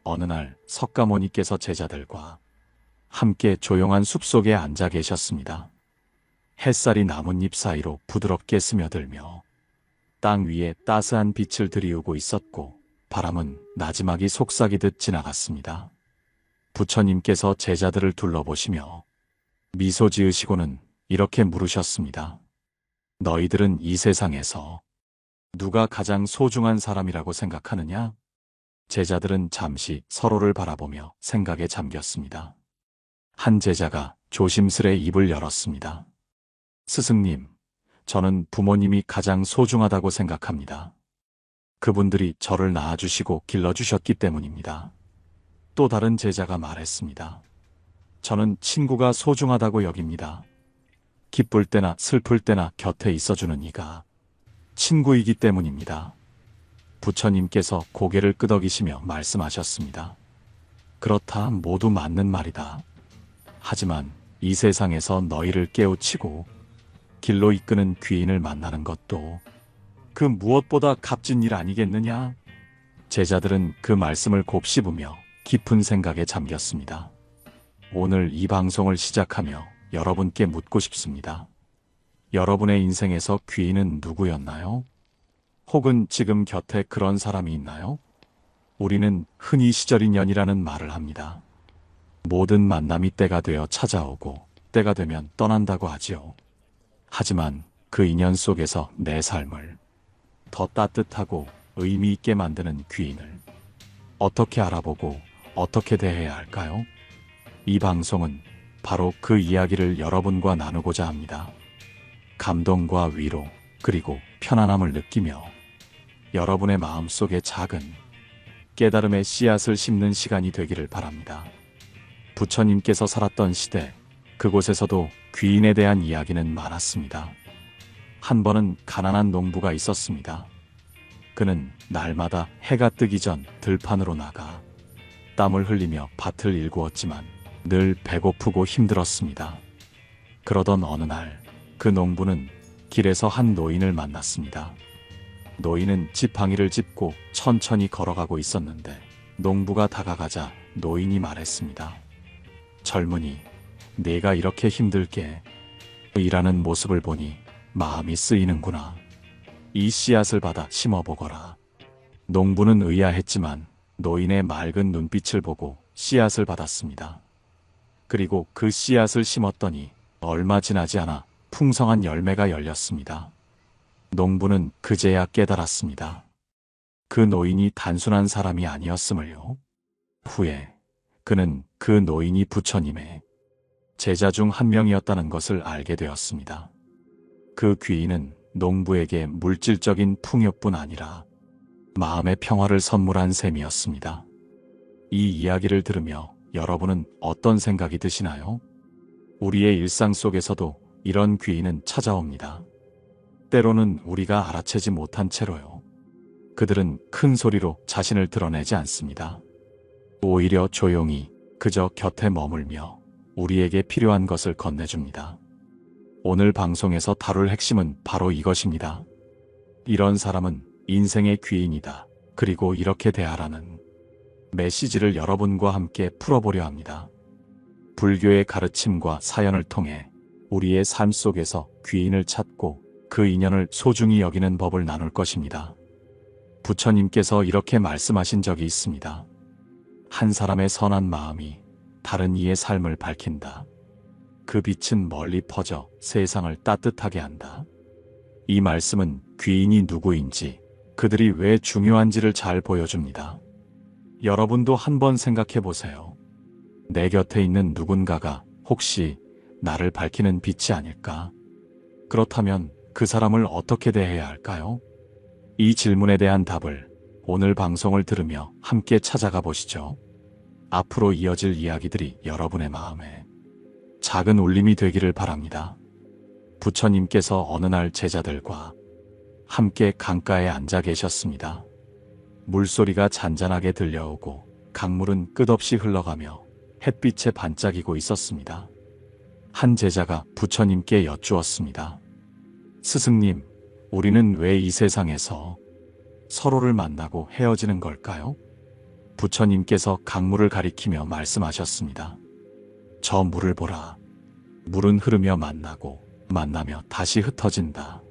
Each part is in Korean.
어느 날 석가모니께서 제자들과 함께 조용한 숲속에 앉아 계셨습니다. 햇살이 나뭇잎 사이로 부드럽게 스며들며 땅 위에 따스한 빛을 들이우고 있었고 바람은 나지막이 속삭이듯 지나갔습니다. 부처님께서 제자들을 둘러보시며 미소 지으시고는 이렇게 물으셨습니다. 너희들은 이 세상에서 누가 가장 소중한 사람이라고 생각하느냐? 제자들은 잠시 서로를 바라보며 생각에 잠겼습니다. 한 제자가 조심스레 입을 열었습니다. 스승님, 저는 부모님이 가장 소중하다고 생각합니다. 그분들이 저를 낳아주시고 길러주셨기 때문입니다. 또 다른 제자가 말했습니다. 저는 친구가 소중하다고 여깁니다. 기쁠 때나 슬플 때나 곁에 있어주는 이가 친구이기 때문입니다. 부처님께서 고개를 끄덕이시며 말씀하셨습니다. 그렇다, 모두 맞는 말이다. 하지만 이 세상에서 너희를 깨우치고 길로 이끄는 귀인을 만나는 것도 그 무엇보다 값진 일 아니겠느냐? 제자들은 그 말씀을 곱씹으며 깊은 생각에 잠겼습니다. 오늘 이 방송을 시작하며 여러분께 묻고 싶습니다. 여러분의 인생에서 귀인은 누구였나요? 혹은 지금 곁에 그런 사람이 있나요? 우리는 흔히 시절인연이라는 말을 합니다. 모든 만남이 때가 되어 찾아오고 때가 되면 떠난다고 하지요. 하지만 그 인연 속에서 내 삶을 더 따뜻하고 의미 있게 만드는 귀인을 어떻게 알아보고 어떻게 대해야 할까요? 이 방송은 바로 그 이야기를 여러분과 나누고자 합니다. 감동과 위로 그리고 편안함을 느끼며 여러분의 마음속에 작은 깨달음의 씨앗을 심는 시간이 되기를 바랍니다. 부처님께서 살았던 시대, 그곳에서도 귀인에 대한 이야기는 많았습니다. 한 번은 가난한 농부가 있었습니다. 그는 날마다 해가 뜨기 전 들판으로 나가 땀을 흘리며 밭을 일구었지만 늘 배고프고 힘들었습니다. 그러던 어느 날 그 농부는 길에서 한 노인을 만났습니다. 노인은 지팡이를 짚고 천천히 걸어가고 있었는데 농부가 다가가자 노인이 말했습니다. 젊은이, 네가 이렇게 힘들게 일하는 모습을 보니 마음이 쓰이는구나. 이 씨앗을 받아 심어보거라. 농부는 의아했지만 노인의 맑은 눈빛을 보고 씨앗을 받았습니다. 그리고 그 씨앗을 심었더니 얼마 지나지 않아 풍성한 열매가 열렸습니다. 농부는 그제야 깨달았습니다. 그 노인이 단순한 사람이 아니었음을요. 후에 그는 그 노인이 부처님의 제자 중 한 명이었다는 것을 알게 되었습니다. 그 귀인은 농부에게 물질적인 풍요뿐 아니라 마음의 평화를 선물한 셈이었습니다. 이 이야기를 들으며 여러분은 어떤 생각이 드시나요? 우리의 일상 속에서도 이런 귀인은 찾아옵니다. 때로는 우리가 알아채지 못한 채로요. 그들은 큰 소리로 자신을 드러내지 않습니다. 오히려 조용히 그저 곁에 머물며 우리에게 필요한 것을 건네줍니다. 오늘 방송에서 다룰 핵심은 바로 이것입니다. 이런 사람은 인생의 귀인이다. 그리고 이렇게 대하라는 메시지를 여러분과 함께 풀어보려 합니다. 불교의 가르침과 사연을 통해 우리의 삶 속에서 귀인을 찾고 그 인연을 소중히 여기는 법을 나눌 것입니다. 부처님께서 이렇게 말씀하신 적이 있습니다. 한 사람의 선한 마음이 다른 이의 삶을 밝힌다. 그 빛은 멀리 퍼져 세상을 따뜻하게 한다. 이 말씀은 귀인이 누구인지, 그들이 왜 중요한지를 잘 보여줍니다. 여러분도 한번 생각해 보세요. 내 곁에 있는 누군가가 혹시 나를 밝히는 빛이 아닐까? 그렇다면 그 사람을 어떻게 대해야 할까요? 이 질문에 대한 답을 오늘 방송을 들으며 함께 찾아가 보시죠. 앞으로 이어질 이야기들이 여러분의 마음에 작은 울림이 되기를 바랍니다. 부처님께서 어느 날 제자들과 함께 강가에 앉아 계셨습니다. 물소리가 잔잔하게 들려오고 강물은 끝없이 흘러가며 햇빛에 반짝이고 있었습니다. 한 제자가 부처님께 여쭈었습니다. 스승님, 우리는 왜 이 세상에서 서로를 만나고 헤어지는 걸까요? 부처님께서 강물을 가리키며 말씀하셨습니다. 저 물을 보라. 물은 흐르며 만나고 만나며 다시 흩어진다.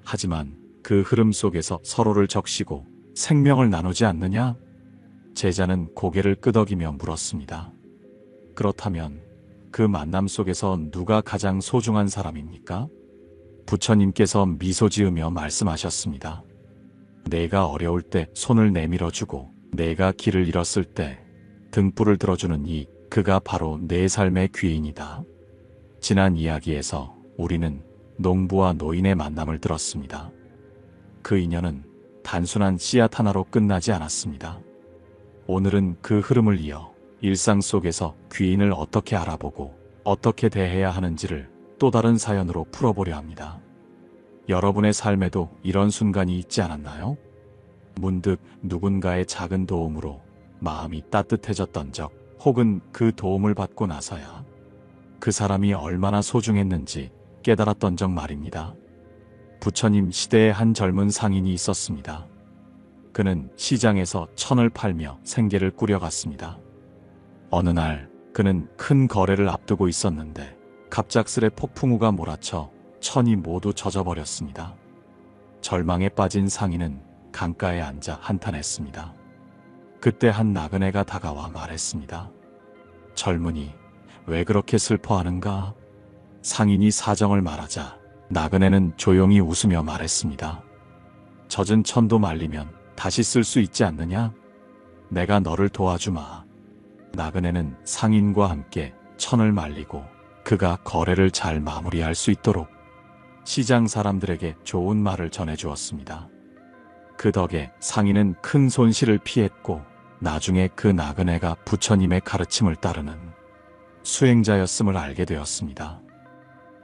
하지만 그 흐름 속에서 서로를 적시고 생명을 나누지 않느냐? 제자는 고개를 끄덕이며 물었습니다. 그렇다면 그 만남 속에서 누가 가장 소중한 사람입니까? 부처님께서 미소 지으며 말씀하셨습니다. 내가 어려울 때 손을 내밀어주고 내가 길을 잃었을 때 등불을 들어주는 그가 바로 내 삶의 귀인이다. 지난 이야기에서 우리는 농부와 노인의 만남을 들었습니다. 그 인연은 단순한 씨앗 하나로 끝나지 않았습니다. 오늘은 그 흐름을 이어 일상 속에서 귀인을 어떻게 알아보고 어떻게 대해야 하는지를 또 다른 사연으로 풀어보려 합니다. 여러분의 삶에도 이런 순간이 있지 않았나요? 문득 누군가의 작은 도움으로 마음이 따뜻해졌던 적, 혹은 그 도움을 받고 나서야 그 사람이 얼마나 소중했는지 깨달았던 적 말입니다. 부처님 시대에 한 젊은 상인이 있었습니다. 그는 시장에서 천을 팔며 생계를 꾸려갔습니다. 어느 날 그는 큰 거래를 앞두고 있었는데 갑작스레 폭풍우가 몰아쳐 천이 모두 젖어버렸습니다. 절망에 빠진 상인은 강가에 앉아 한탄했습니다. 그때 한 나그네가 다가와 말했습니다. 젊은이, 왜 그렇게 슬퍼하는가? 상인이 사정을 말하자 나그네는 조용히 웃으며 말했습니다. 젖은 천도 말리면 다시 쓸 수 있지 않느냐? 내가 너를 도와주마. 나그네는 상인과 함께 천을 말리고 그가 거래를 잘 마무리할 수 있도록 시장 사람들에게 좋은 말을 전해주었습니다. 그 덕에 상인은 큰 손실을 피했고 나중에 그 나그네가 부처님의 가르침을 따르는 수행자였음을 알게 되었습니다.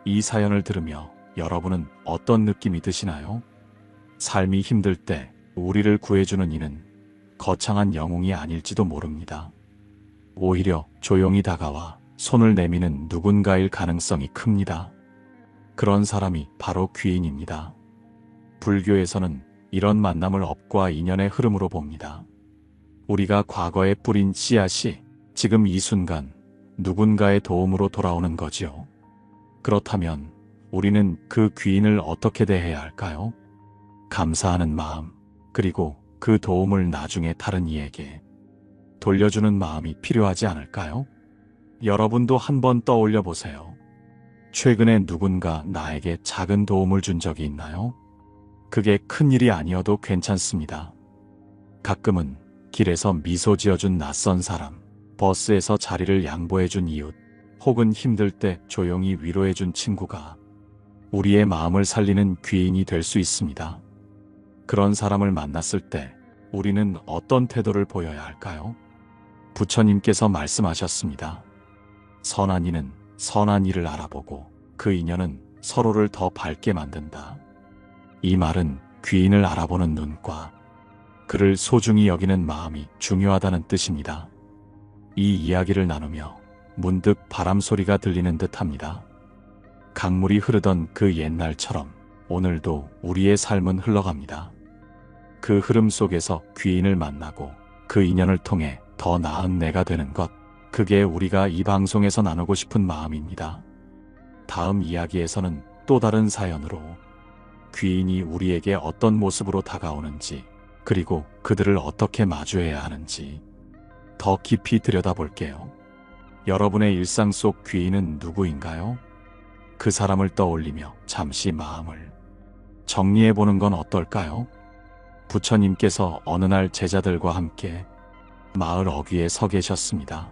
이 사연을 들으며 여러분은 어떤 느낌이 드시나요? 삶이 힘들 때 우리를 구해주는 이는 거창한 영웅이 아닐지도 모릅니다. 오히려 조용히 다가와 손을 내미는 누군가일 가능성이 큽니다. 그런 사람이 바로 귀인입니다. 불교에서는 이런 만남을 업과 인연의 흐름으로 봅니다. 우리가 과거에 뿌린 씨앗이 지금 이 순간 누군가의 도움으로 돌아오는 거지요. 그렇다면 우리는 그 귀인을 어떻게 대해야 할까요? 감사하는 마음, 그리고 그 도움을 나중에 다른 이에게 돌려주는 마음이 필요하지 않을까요? 여러분도 한번 떠올려 보세요. 최근에 누군가 나에게 작은 도움을 준 적이 있나요? 그게 큰 일이 아니어도 괜찮습니다. 가끔은 길에서 미소 지어준 낯선 사람, 버스에서 자리를 양보해준 이웃, 혹은 힘들 때 조용히 위로해준 친구가 우리의 마음을 살리는 귀인이 될 수 있습니다. 그런 사람을 만났을 때 우리는 어떤 태도를 보여야 할까요? 부처님께서 말씀하셨습니다. 선한 이는 선한 일을 알아보고 그 인연은 서로를 더 밝게 만든다. 이 말은 귀인을 알아보는 눈과 그를 소중히 여기는 마음이 중요하다는 뜻입니다. 이 이야기를 나누며 문득 바람 소리가 들리는 듯합니다. 강물이 흐르던 그 옛날처럼 오늘도 우리의 삶은 흘러갑니다. 그 흐름 속에서 귀인을 만나고 그 인연을 통해 더 나은 내가 되는 것, 그게 우리가 이 방송에서 나누고 싶은 마음입니다. 다음 이야기에서는 또 다른 사연으로 귀인이 우리에게 어떤 모습으로 다가오는지, 그리고 그들을 어떻게 마주해야 하는지 더 깊이 들여다볼게요. 여러분의 일상 속 귀인은 누구인가요? 그 사람을 떠올리며 잠시 마음을 정리해보는 건 어떨까요? 부처님께서 어느 날 제자들과 함께 마을 어귀에 서 계셨습니다.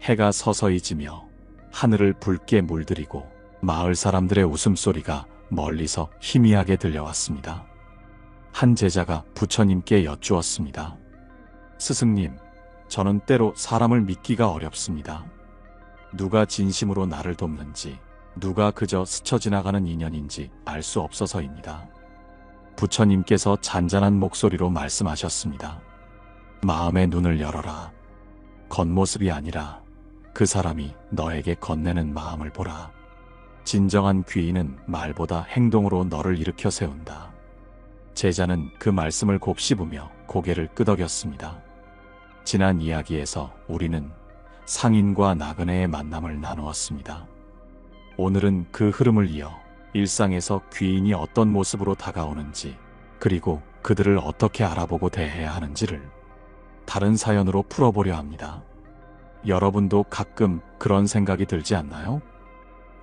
해가 서서히 지며 하늘을 붉게 물들이고 마을 사람들의 웃음소리가 멀리서 희미하게 들려왔습니다. 한 제자가 부처님께 여쭈었습니다. 스승님, 저는 때로 사람을 믿기가 어렵습니다. 누가 진심으로 나를 돕는지, 누가 그저 스쳐 지나가는 인연인지 알 수 없어서입니다. 부처님께서 잔잔한 목소리로 말씀하셨습니다. 마음의 눈을 열어라. 겉모습이 아니라 그 사람이 너에게 건네는 마음을 보라. 진정한 귀인은 말보다 행동으로 너를 일으켜 세운다. 제자는 그 말씀을 곱씹으며 고개를 끄덕였습니다. 지난 이야기에서 우리는 상인과 나그네의 만남을 나누었습니다. 오늘은 그 흐름을 이어 일상에서 귀인이 어떤 모습으로 다가오는지, 그리고 그들을 어떻게 알아보고 대해야 하는지를 다른 사연으로 풀어보려 합니다. 여러분도 가끔 그런 생각이 들지 않나요?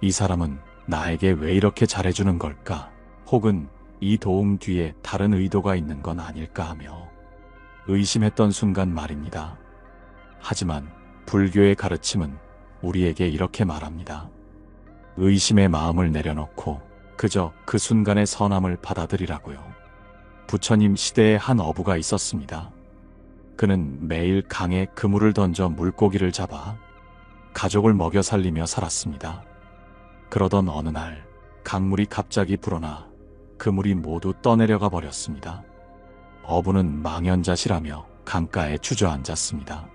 이 사람은 나에게 왜 이렇게 잘해주는 걸까? 혹은 이 도움 뒤에 다른 의도가 있는 건 아닐까 하며 의심했던 순간 말입니다. 하지만 불교의 가르침은 우리에게 이렇게 말합니다. 의심의 마음을 내려놓고 그저 그 순간의 선함을 받아들이라고요. 부처님 시대에 한 어부가 있었습니다. 그는 매일 강에 그물을 던져 물고기를 잡아 가족을 먹여 살리며 살았습니다. 그러던 어느 날 강물이 갑자기 불어나 그물이 모두 떠내려가 버렸습니다. 어부는 망연자실하며 강가에 주저앉았습니다.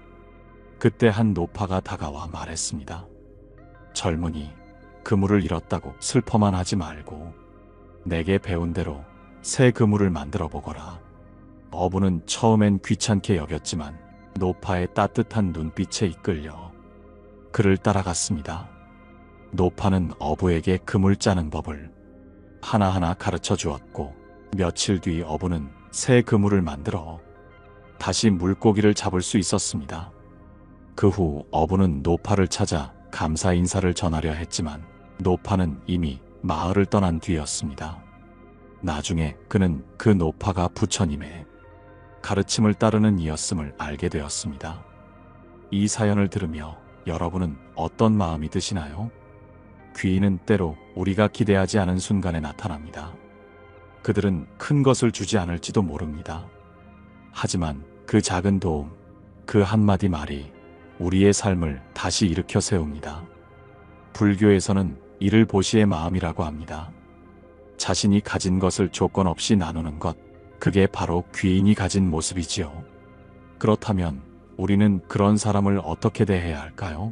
그때 한 노파가 다가와 말했습니다. 젊은이, 그물을 잃었다고 슬퍼만 하지 말고 내게 배운 대로 새 그물을 만들어 보거라. 어부는 처음엔 귀찮게 여겼지만 노파의 따뜻한 눈빛에 이끌려 그를 따라갔습니다. 노파는 어부에게 그물 짜는 법을 하나하나 가르쳐 주었고, 며칠 뒤 어부는 새 그물을 만들어 다시 물고기를 잡을 수 있었습니다. 그 후 어부는 노파를 찾아 감사 인사를 전하려 했지만 노파는 이미 마을을 떠난 뒤였습니다. 나중에 그는 그 노파가 부처님의 가르침을 따르는 이였음을 알게 되었습니다. 이 사연을 들으며 여러분은 어떤 마음이 드시나요? 귀인은 때로 우리가 기대하지 않은 순간에 나타납니다. 그들은 큰 것을 주지 않을지도 모릅니다. 하지만 그 작은 도움, 그 한마디 말이 우리의 삶을 다시 일으켜 세웁니다. 불교에서는 이를 보시의 마음이라고 합니다. 자신이 가진 것을 조건 없이 나누는 것, 그게 바로 귀인이 가진 모습이지요. 그렇다면 우리는 그런 사람을 어떻게 대해야 할까요?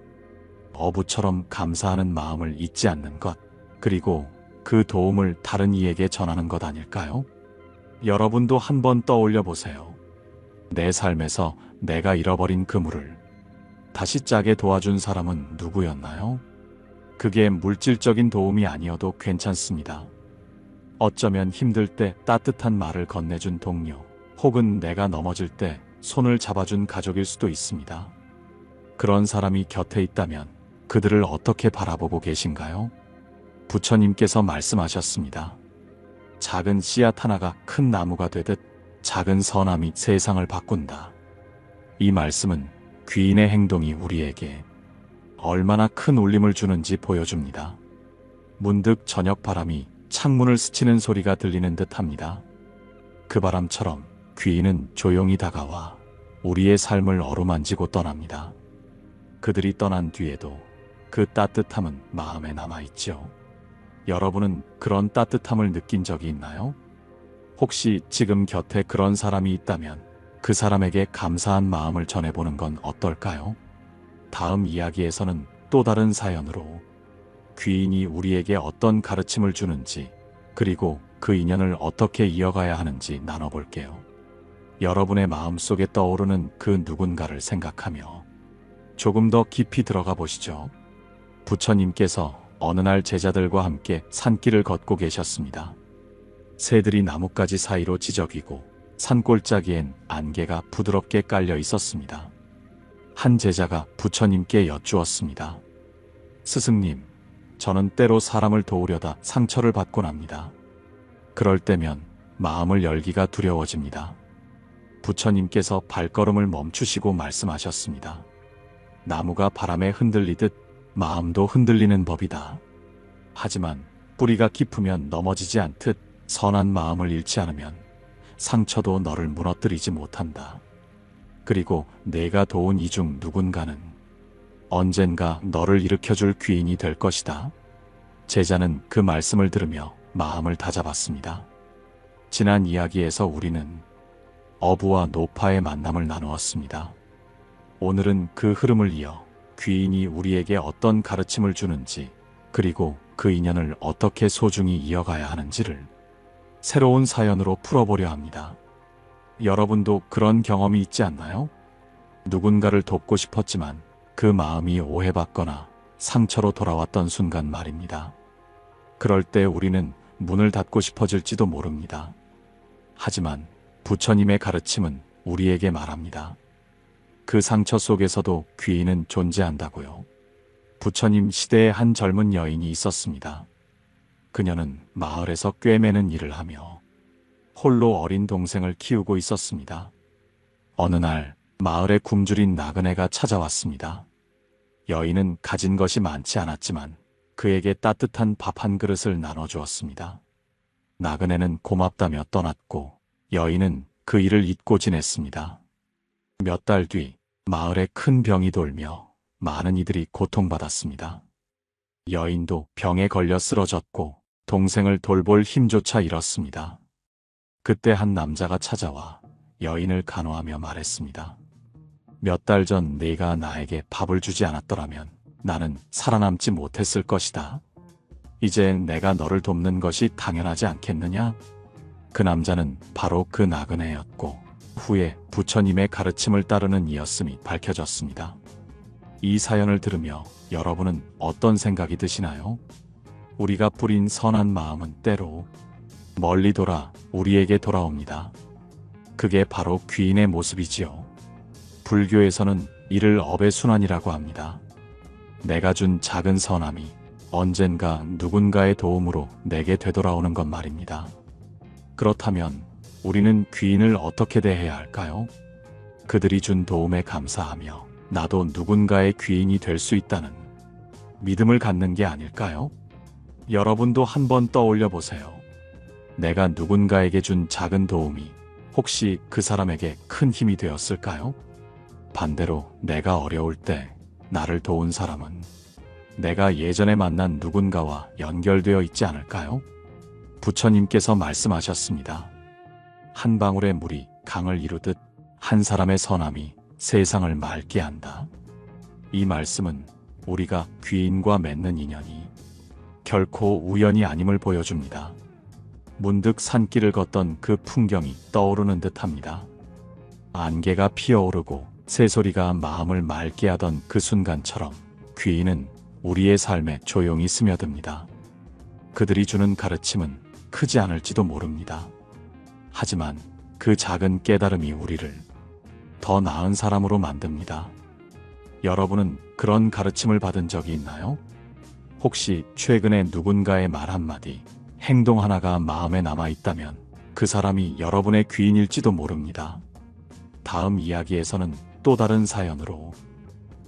어부처럼 감사하는 마음을 잊지 않는 것, 그리고 그 도움을 다른 이에게 전하는 것 아닐까요? 여러분도 한번 떠올려 보세요. 내 삶에서 내가 잃어버린 그물을 다시 짜게 도와준 사람은 누구였나요? 그게 물질적인 도움이 아니어도 괜찮습니다. 어쩌면 힘들 때 따뜻한 말을 건네준 동료, 혹은 내가 넘어질 때 손을 잡아준 가족일 수도 있습니다. 그런 사람이 곁에 있다면 그들을 어떻게 바라보고 계신가요? 부처님께서 말씀하셨습니다. 작은 씨앗 하나가 큰 나무가 되듯 작은 선함이 세상을 바꾼다. 이 말씀은 귀인의 행동이 우리에게 얼마나 큰 울림을 주는지 보여줍니다. 문득 저녁 바람이 창문을 스치는 소리가 들리는 듯 합니다. 그 바람처럼 귀인은 조용히 다가와 우리의 삶을 어루만지고 떠납니다. 그들이 떠난 뒤에도 그 따뜻함은 마음에 남아있지요. 여러분은 그런 따뜻함을 느낀 적이 있나요? 혹시 지금 곁에 그런 사람이 있다면 그 사람에게 감사한 마음을 전해보는 건 어떨까요? 다음 이야기에서는 또 다른 사연으로 귀인이 우리에게 어떤 가르침을 주는지, 그리고 그 인연을 어떻게 이어가야 하는지 나눠볼게요. 여러분의 마음속에 떠오르는 그 누군가를 생각하며 조금 더 깊이 들어가 보시죠. 부처님께서 어느 날 제자들과 함께 산길을 걷고 계셨습니다. 새들이 나뭇가지 사이로 지저귀고 산골짜기엔 안개가 부드럽게 깔려 있었습니다. 한 제자가 부처님께 여쭈었습니다. 스승님, 저는 때로 사람을 도우려다 상처를 받곤 합니다. 그럴 때면 마음을 열기가 두려워집니다. 부처님께서 발걸음을 멈추시고 말씀하셨습니다. 나무가 바람에 흔들리듯 마음도 흔들리는 법이다. 하지만 뿌리가 깊으면 넘어지지 않듯 선한 마음을 잃지 않으면 상처도 너를 무너뜨리지 못한다. 그리고 내가 도운 이 중 누군가는 언젠가 너를 일으켜줄 귀인이 될 것이다. 제자는 그 말씀을 들으며 마음을 다잡았습니다. 지난 이야기에서 우리는 어부와 노파의 만남을 나누었습니다. 오늘은 그 흐름을 이어 귀인이 우리에게 어떤 가르침을 주는지, 그리고 그 인연을 어떻게 소중히 이어가야 하는지를 새로운 사연으로 풀어보려 합니다. 여러분도 그런 경험이 있지 않나요? 누군가를 돕고 싶었지만 그 마음이 오해받거나 상처로 돌아왔던 순간 말입니다. 그럴 때 우리는 문을 닫고 싶어질지도 모릅니다. 하지만 부처님의 가르침은 우리에게 말합니다. 그 상처 속에서도 귀인은 존재한다고요. 부처님 시대에 한 젊은 여인이 있었습니다. 그녀는 마을에서 꿰매는 일을 하며 홀로 어린 동생을 키우고 있었습니다. 어느 날 마을에 굶주린 나그네가 찾아왔습니다. 여인은 가진 것이 많지 않았지만 그에게 따뜻한 밥 한 그릇을 나눠주었습니다. 나그네는 고맙다며 떠났고 여인은 그 일을 잊고 지냈습니다. 몇 달 뒤 마을에 큰 병이 돌며 많은 이들이 고통받았습니다. 여인도 병에 걸려 쓰러졌고 동생을 돌볼 힘조차 잃었습니다. 그때 한 남자가 찾아와 여인을 간호하며 말했습니다. 몇 달 전 네가 나에게 밥을 주지 않았더라면 나는 살아남지 못했을 것이다. 이제 내가 너를 돕는 것이 당연하지 않겠느냐? 그 남자는 바로 그 나그네였고 후에 부처님의 가르침을 따르는 이였음이 밝혀졌습니다. 이 사연을 들으며 여러분은 어떤 생각이 드시나요? 우리가 뿌린 선한 마음은 때로 멀리 돌아 우리에게 돌아옵니다. 그게 바로 귀인의 모습이지요. 불교에서는 이를 업의 순환이라고 합니다. 내가 준 작은 선함이 언젠가 누군가의 도움으로 내게 되돌아오는 것 말입니다. 그렇다면 우리는 귀인을 어떻게 대해야 할까요? 그들이 준 도움에 감사하며 나도 누군가의 귀인이 될 수 있다는 믿음을 갖는 게 아닐까요? 여러분도 한번 떠올려 보세요. 내가 누군가에게 준 작은 도움이 혹시 그 사람에게 큰 힘이 되었을까요? 반대로 내가 어려울 때 나를 도운 사람은 내가 예전에 만난 누군가와 연결되어 있지 않을까요? 부처님께서 말씀하셨습니다. 한 방울의 물이 강을 이루듯 한 사람의 선함이 세상을 맑게 한다. 이 말씀은 우리가 귀인과 맺는 인연이 결코 우연이 아님을 보여줍니다. 문득 산길을 걷던 그 풍경이 떠오르는 듯합니다. 안개가 피어오르고 새소리가 마음을 맑게 하던 그 순간처럼 귀인은 우리의 삶에 조용히 스며듭니다. 그들이 주는 가르침은 크지 않을지도 모릅니다. 하지만 그 작은 깨달음이 우리를 더 나은 사람으로 만듭니다. 여러분은 그런 가르침을 받은 적이 있나요? 혹시 최근에 누군가의 말 한마디, 행동 하나가 마음에 남아있다면 그 사람이 여러분의 귀인일지도 모릅니다. 다음 이야기에서는 또 다른 사연으로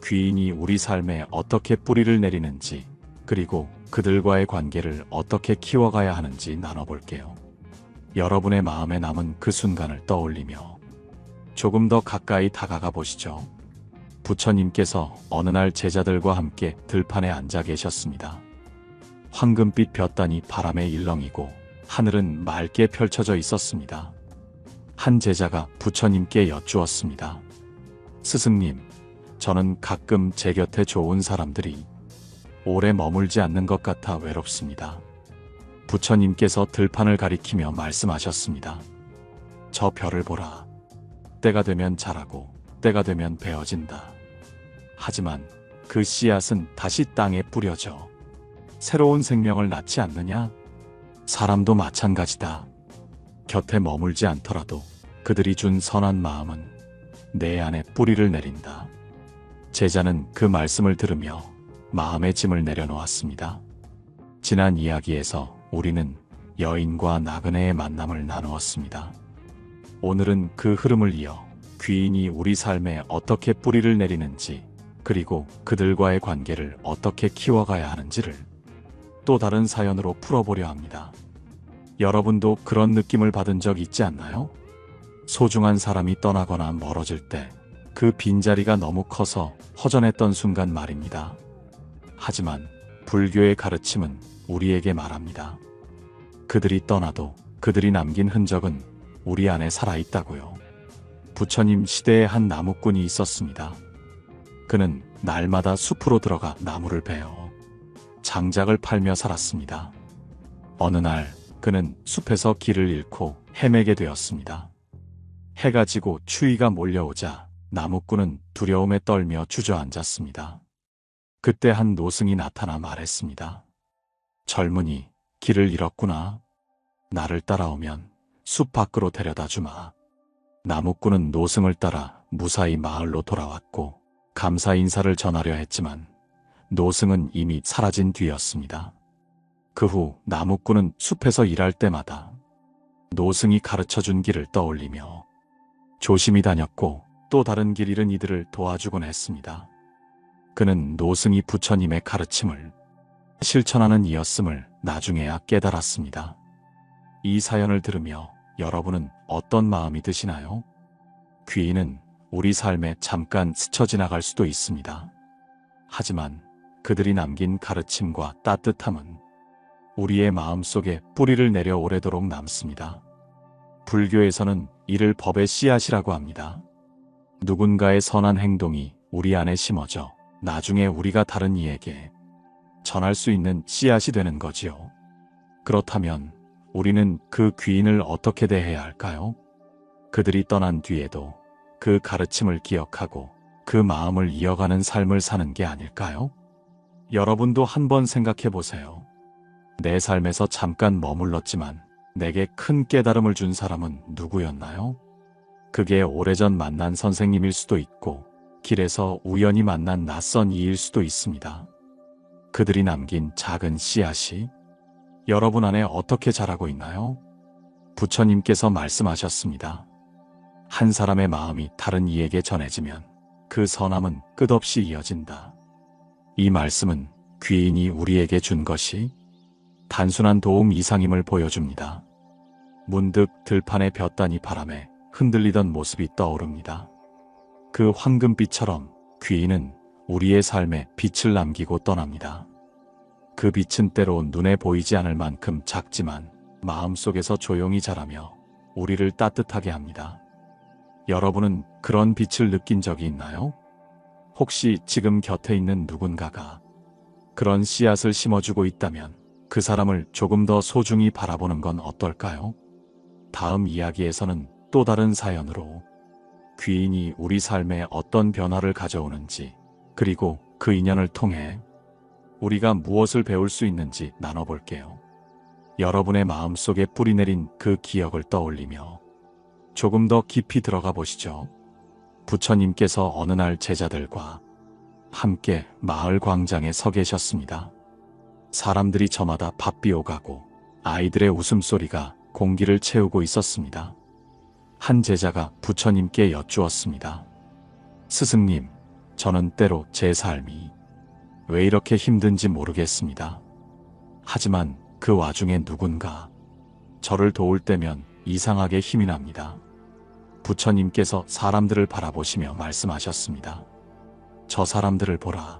귀인이 우리 삶에 어떻게 뿌리를 내리는지, 그리고 그들과의 관계를 어떻게 키워가야 하는지 나눠볼게요. 여러분의 마음에 남은 그 순간을 떠올리며 조금 더 가까이 다가가 보시죠. 부처님께서 어느 날 제자들과 함께 들판에 앉아 계셨습니다. 황금빛 볕단이 바람에 일렁이고 하늘은 맑게 펼쳐져 있었습니다. 한 제자가 부처님께 여쭈었습니다. 스승님, 저는 가끔 제 곁에 좋은 사람들이 오래 머물지 않는 것 같아 외롭습니다. 부처님께서 들판을 가리키며 말씀하셨습니다. 저 별을 보라. 때가 되면 자라고 때가 되면 베어진다. 하지만 그 씨앗은 다시 땅에 뿌려져 새로운 생명을 낳지 않느냐? 사람도 마찬가지다. 곁에 머물지 않더라도 그들이 준 선한 마음은 내 안에 뿌리를 내린다. 제자는 그 말씀을 들으며 마음의 짐을 내려놓았습니다. 지난 이야기에서 우리는 여인과 나그네의 만남을 나누었습니다. 오늘은 그 흐름을 이어 귀인이 우리 삶에 어떻게 뿌리를 내리는지, 그리고 그들과의 관계를 어떻게 키워가야 하는지를 또 다른 사연으로 풀어보려 합니다. 여러분도 그런 느낌을 받은 적 있지 않나요? 소중한 사람이 떠나거나 멀어질 때 그 빈자리가 너무 커서 허전했던 순간 말입니다. 하지만 불교의 가르침은 우리에게 말합니다. 그들이 떠나도 그들이 남긴 흔적은 우리 안에 살아있다고요. 부처님 시대에 한 나무꾼이 있었습니다. 그는 날마다 숲으로 들어가 나무를 베어 장작을 팔며 살았습니다. 어느 날 그는 숲에서 길을 잃고 헤매게 되었습니다. 해가 지고 추위가 몰려오자 나무꾼은 두려움에 떨며 주저앉았습니다. 그때 한 노승이 나타나 말했습니다. 젊은이, 길을 잃었구나. 나를 따라오면 숲 밖으로 데려다 주마. 나무꾼은 노승을 따라 무사히 마을로 돌아왔고 감사 인사를 전하려 했지만 노승은 이미 사라진 뒤였습니다. 그 후 나무꾼은 숲에서 일할 때마다 노승이 가르쳐준 길을 떠올리며 조심히 다녔고 또 다른 길 잃은 이들을 도와주곤 했습니다. 그는 노승이 부처님의 가르침을 실천하는 이였음을 나중에야 깨달았습니다. 이 사연을 들으며 여러분은 어떤 마음이 드시나요? 귀인은 우리 삶에 잠깐 스쳐 지나갈 수도 있습니다. 하지만 그들이 남긴 가르침과 따뜻함은 우리의 마음속에 뿌리를 내려 오래도록 남습니다. 불교에서는 이를 법의 씨앗이라고 합니다. 누군가의 선한 행동이 우리 안에 심어져 나중에 우리가 다른 이에게 전할 수 있는 씨앗이 되는 거지요. 그렇다면 우리는 그 귀인을 어떻게 대해야 할까요? 그들이 떠난 뒤에도 그 가르침을 기억하고 그 마음을 이어가는 삶을 사는 게 아닐까요? 여러분도 한번 생각해 보세요. 내 삶에서 잠깐 머물렀지만 내게 큰 깨달음을 준 사람은 누구였나요? 그게 오래전 만난 선생님일 수도 있고 길에서 우연히 만난 낯선 이일 수도 있습니다. 그들이 남긴 작은 씨앗이 여러분 안에 어떻게 자라고 있나요? 부처님께서 말씀하셨습니다. 한 사람의 마음이 다른 이에게 전해지면 그 선함은 끝없이 이어진다. 이 말씀은 귀인이 우리에게 준 것이 단순한 도움 이상임을 보여줍니다. 문득 들판의 볕단이 바람에 흔들리던 모습이 떠오릅니다. 그 황금빛처럼 귀인은 우리의 삶에 빛을 남기고 떠납니다. 그 빛은 때로 눈에 보이지 않을 만큼 작지만 마음속에서 조용히 자라며 우리를 따뜻하게 합니다. 여러분은 그런 빛을 느낀 적이 있나요? 혹시 지금 곁에 있는 누군가가 그런 씨앗을 심어주고 있다면 그 사람을 조금 더 소중히 바라보는 건 어떨까요? 다음 이야기에서는 또 다른 사연으로 귀인이 우리 삶에 어떤 변화를 가져오는지 그리고 그 인연을 통해 우리가 무엇을 배울 수 있는지 나눠볼게요. 여러분의 마음속에 뿌리내린 그 기억을 떠올리며 조금 더 깊이 들어가 보시죠. 부처님께서 어느 날 제자들과 함께 마을 광장에 서 계셨습니다. 사람들이 저마다 밥 비워가고 아이들의 웃음소리가 공기를 채우고 있었습니다. 한 제자가 부처님께 여쭈었습니다. 스승님, 저는 때로 제 삶이 왜 이렇게 힘든지 모르겠습니다. 하지만 그 와중에 누군가 저를 도울 때면 이상하게 힘이 납니다. 부처님께서 사람들을 바라보시며 말씀하셨습니다. 저 사람들을 보라.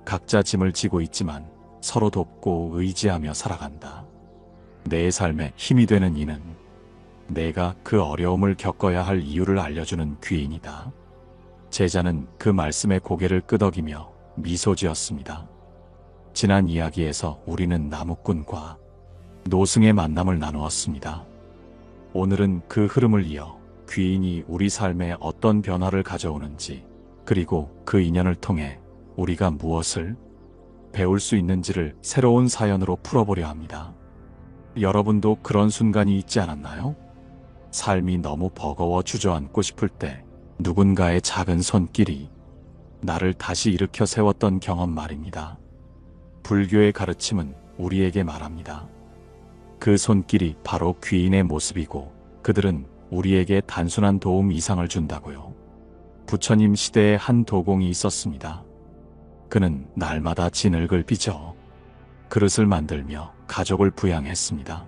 각자 짐을 지고 있지만 서로 돕고 의지하며 살아간다. 내 삶에 힘이 되는 이는 내가 그 어려움을 겪어야 할 이유를 알려주는 귀인이다. 제자는 그 말씀에 고개를 끄덕이며 미소 지었습니다. 지난 이야기에서 우리는 나무꾼과 노승의 만남을 나누었습니다. 오늘은 그 흐름을 이어 귀인이 우리 삶에 어떤 변화를 가져오는지 그리고 그 인연을 통해 우리가 무엇을 배울 수 있는지를 새로운 사연으로 풀어보려 합니다. 여러분도 그런 순간이 있지 않았나요? 삶이 너무 버거워 주저앉고 싶을 때 누군가의 작은 손길이 나를 다시 일으켜 세웠던 경험 말입니다. 불교의 가르침은 우리에게 말합니다. 그 손길이 바로 귀인의 모습이고 그들은 우리에게 단순한 도움 이상을 준다고요. 부처님 시대에 한 도공이 있었습니다. 그는 날마다 진흙을 빚어 그릇을 만들며 가족을 부양했습니다.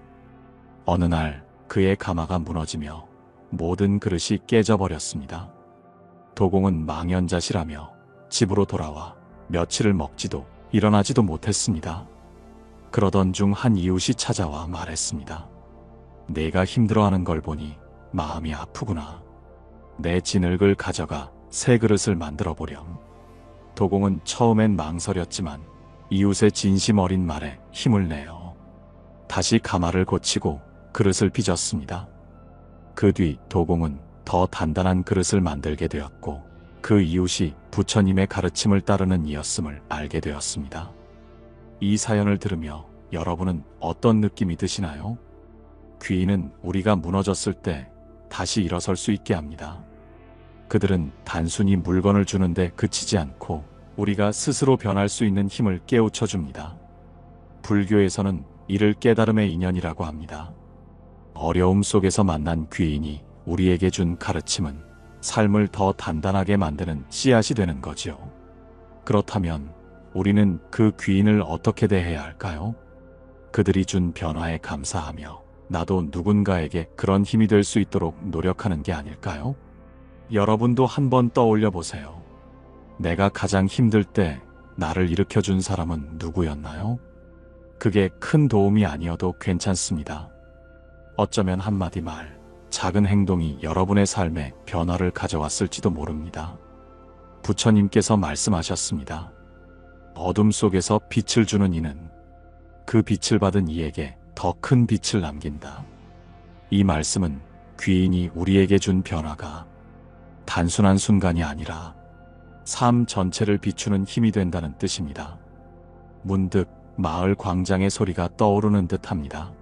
어느 날 그의 가마가 무너지며 모든 그릇이 깨져버렸습니다. 도공은 망연자실하며 집으로 돌아와 며칠을 먹지도 일어나지도 못했습니다. 그러던 중 한 이웃이 찾아와 말했습니다. 내가 힘들어하는 걸 보니 마음이 아프구나. 내 진흙을 가져가 새 그릇을 만들어 보렴. 도공은 처음엔 망설였지만 이웃의 진심 어린 말에 힘을 내어 다시 가마를 고치고 그릇을 빚었습니다. 그 뒤 도공은 더 단단한 그릇을 만들게 되었고 그 이웃이 부처님의 가르침을 따르는 이였음을 알게 되었습니다. 이 사연을 들으며 여러분은 어떤 느낌이 드시나요? 귀인은 우리가 무너졌을 때 다시 일어설 수 있게 합니다. 그들은 단순히 물건을 주는데 그치지 않고 우리가 스스로 변할 수 있는 힘을 깨우쳐 줍니다. 불교에서는 이를 깨달음의 인연이라고 합니다. 어려움 속에서 만난 귀인이 우리에게 준 가르침은 삶을 더 단단하게 만드는 씨앗이 되는 거지요. 그렇다면 우리는 그 귀인을 어떻게 대해야 할까요? 그들이 준 변화에 감사하며 나도 누군가에게 그런 힘이 될 수 있도록 노력하는 게 아닐까요? 여러분도 한번 떠올려 보세요. 내가 가장 힘들 때 나를 일으켜준 사람은 누구였나요? 그게 큰 도움이 아니어도 괜찮습니다. 어쩌면 한마디 말, 작은 행동이 여러분의 삶에 변화를 가져왔을지도 모릅니다. 부처님께서 말씀하셨습니다. 어둠 속에서 빛을 주는 이는 그 빛을 받은 이에게 더 큰 빛을 남긴다. 이 말씀은 귀인이 우리에게 준 변화가 단순한 순간이 아니라 삶 전체를 비추는 힘이 된다는 뜻입니다. 문득 마을 광장의 소리가 떠오르는 듯합니다.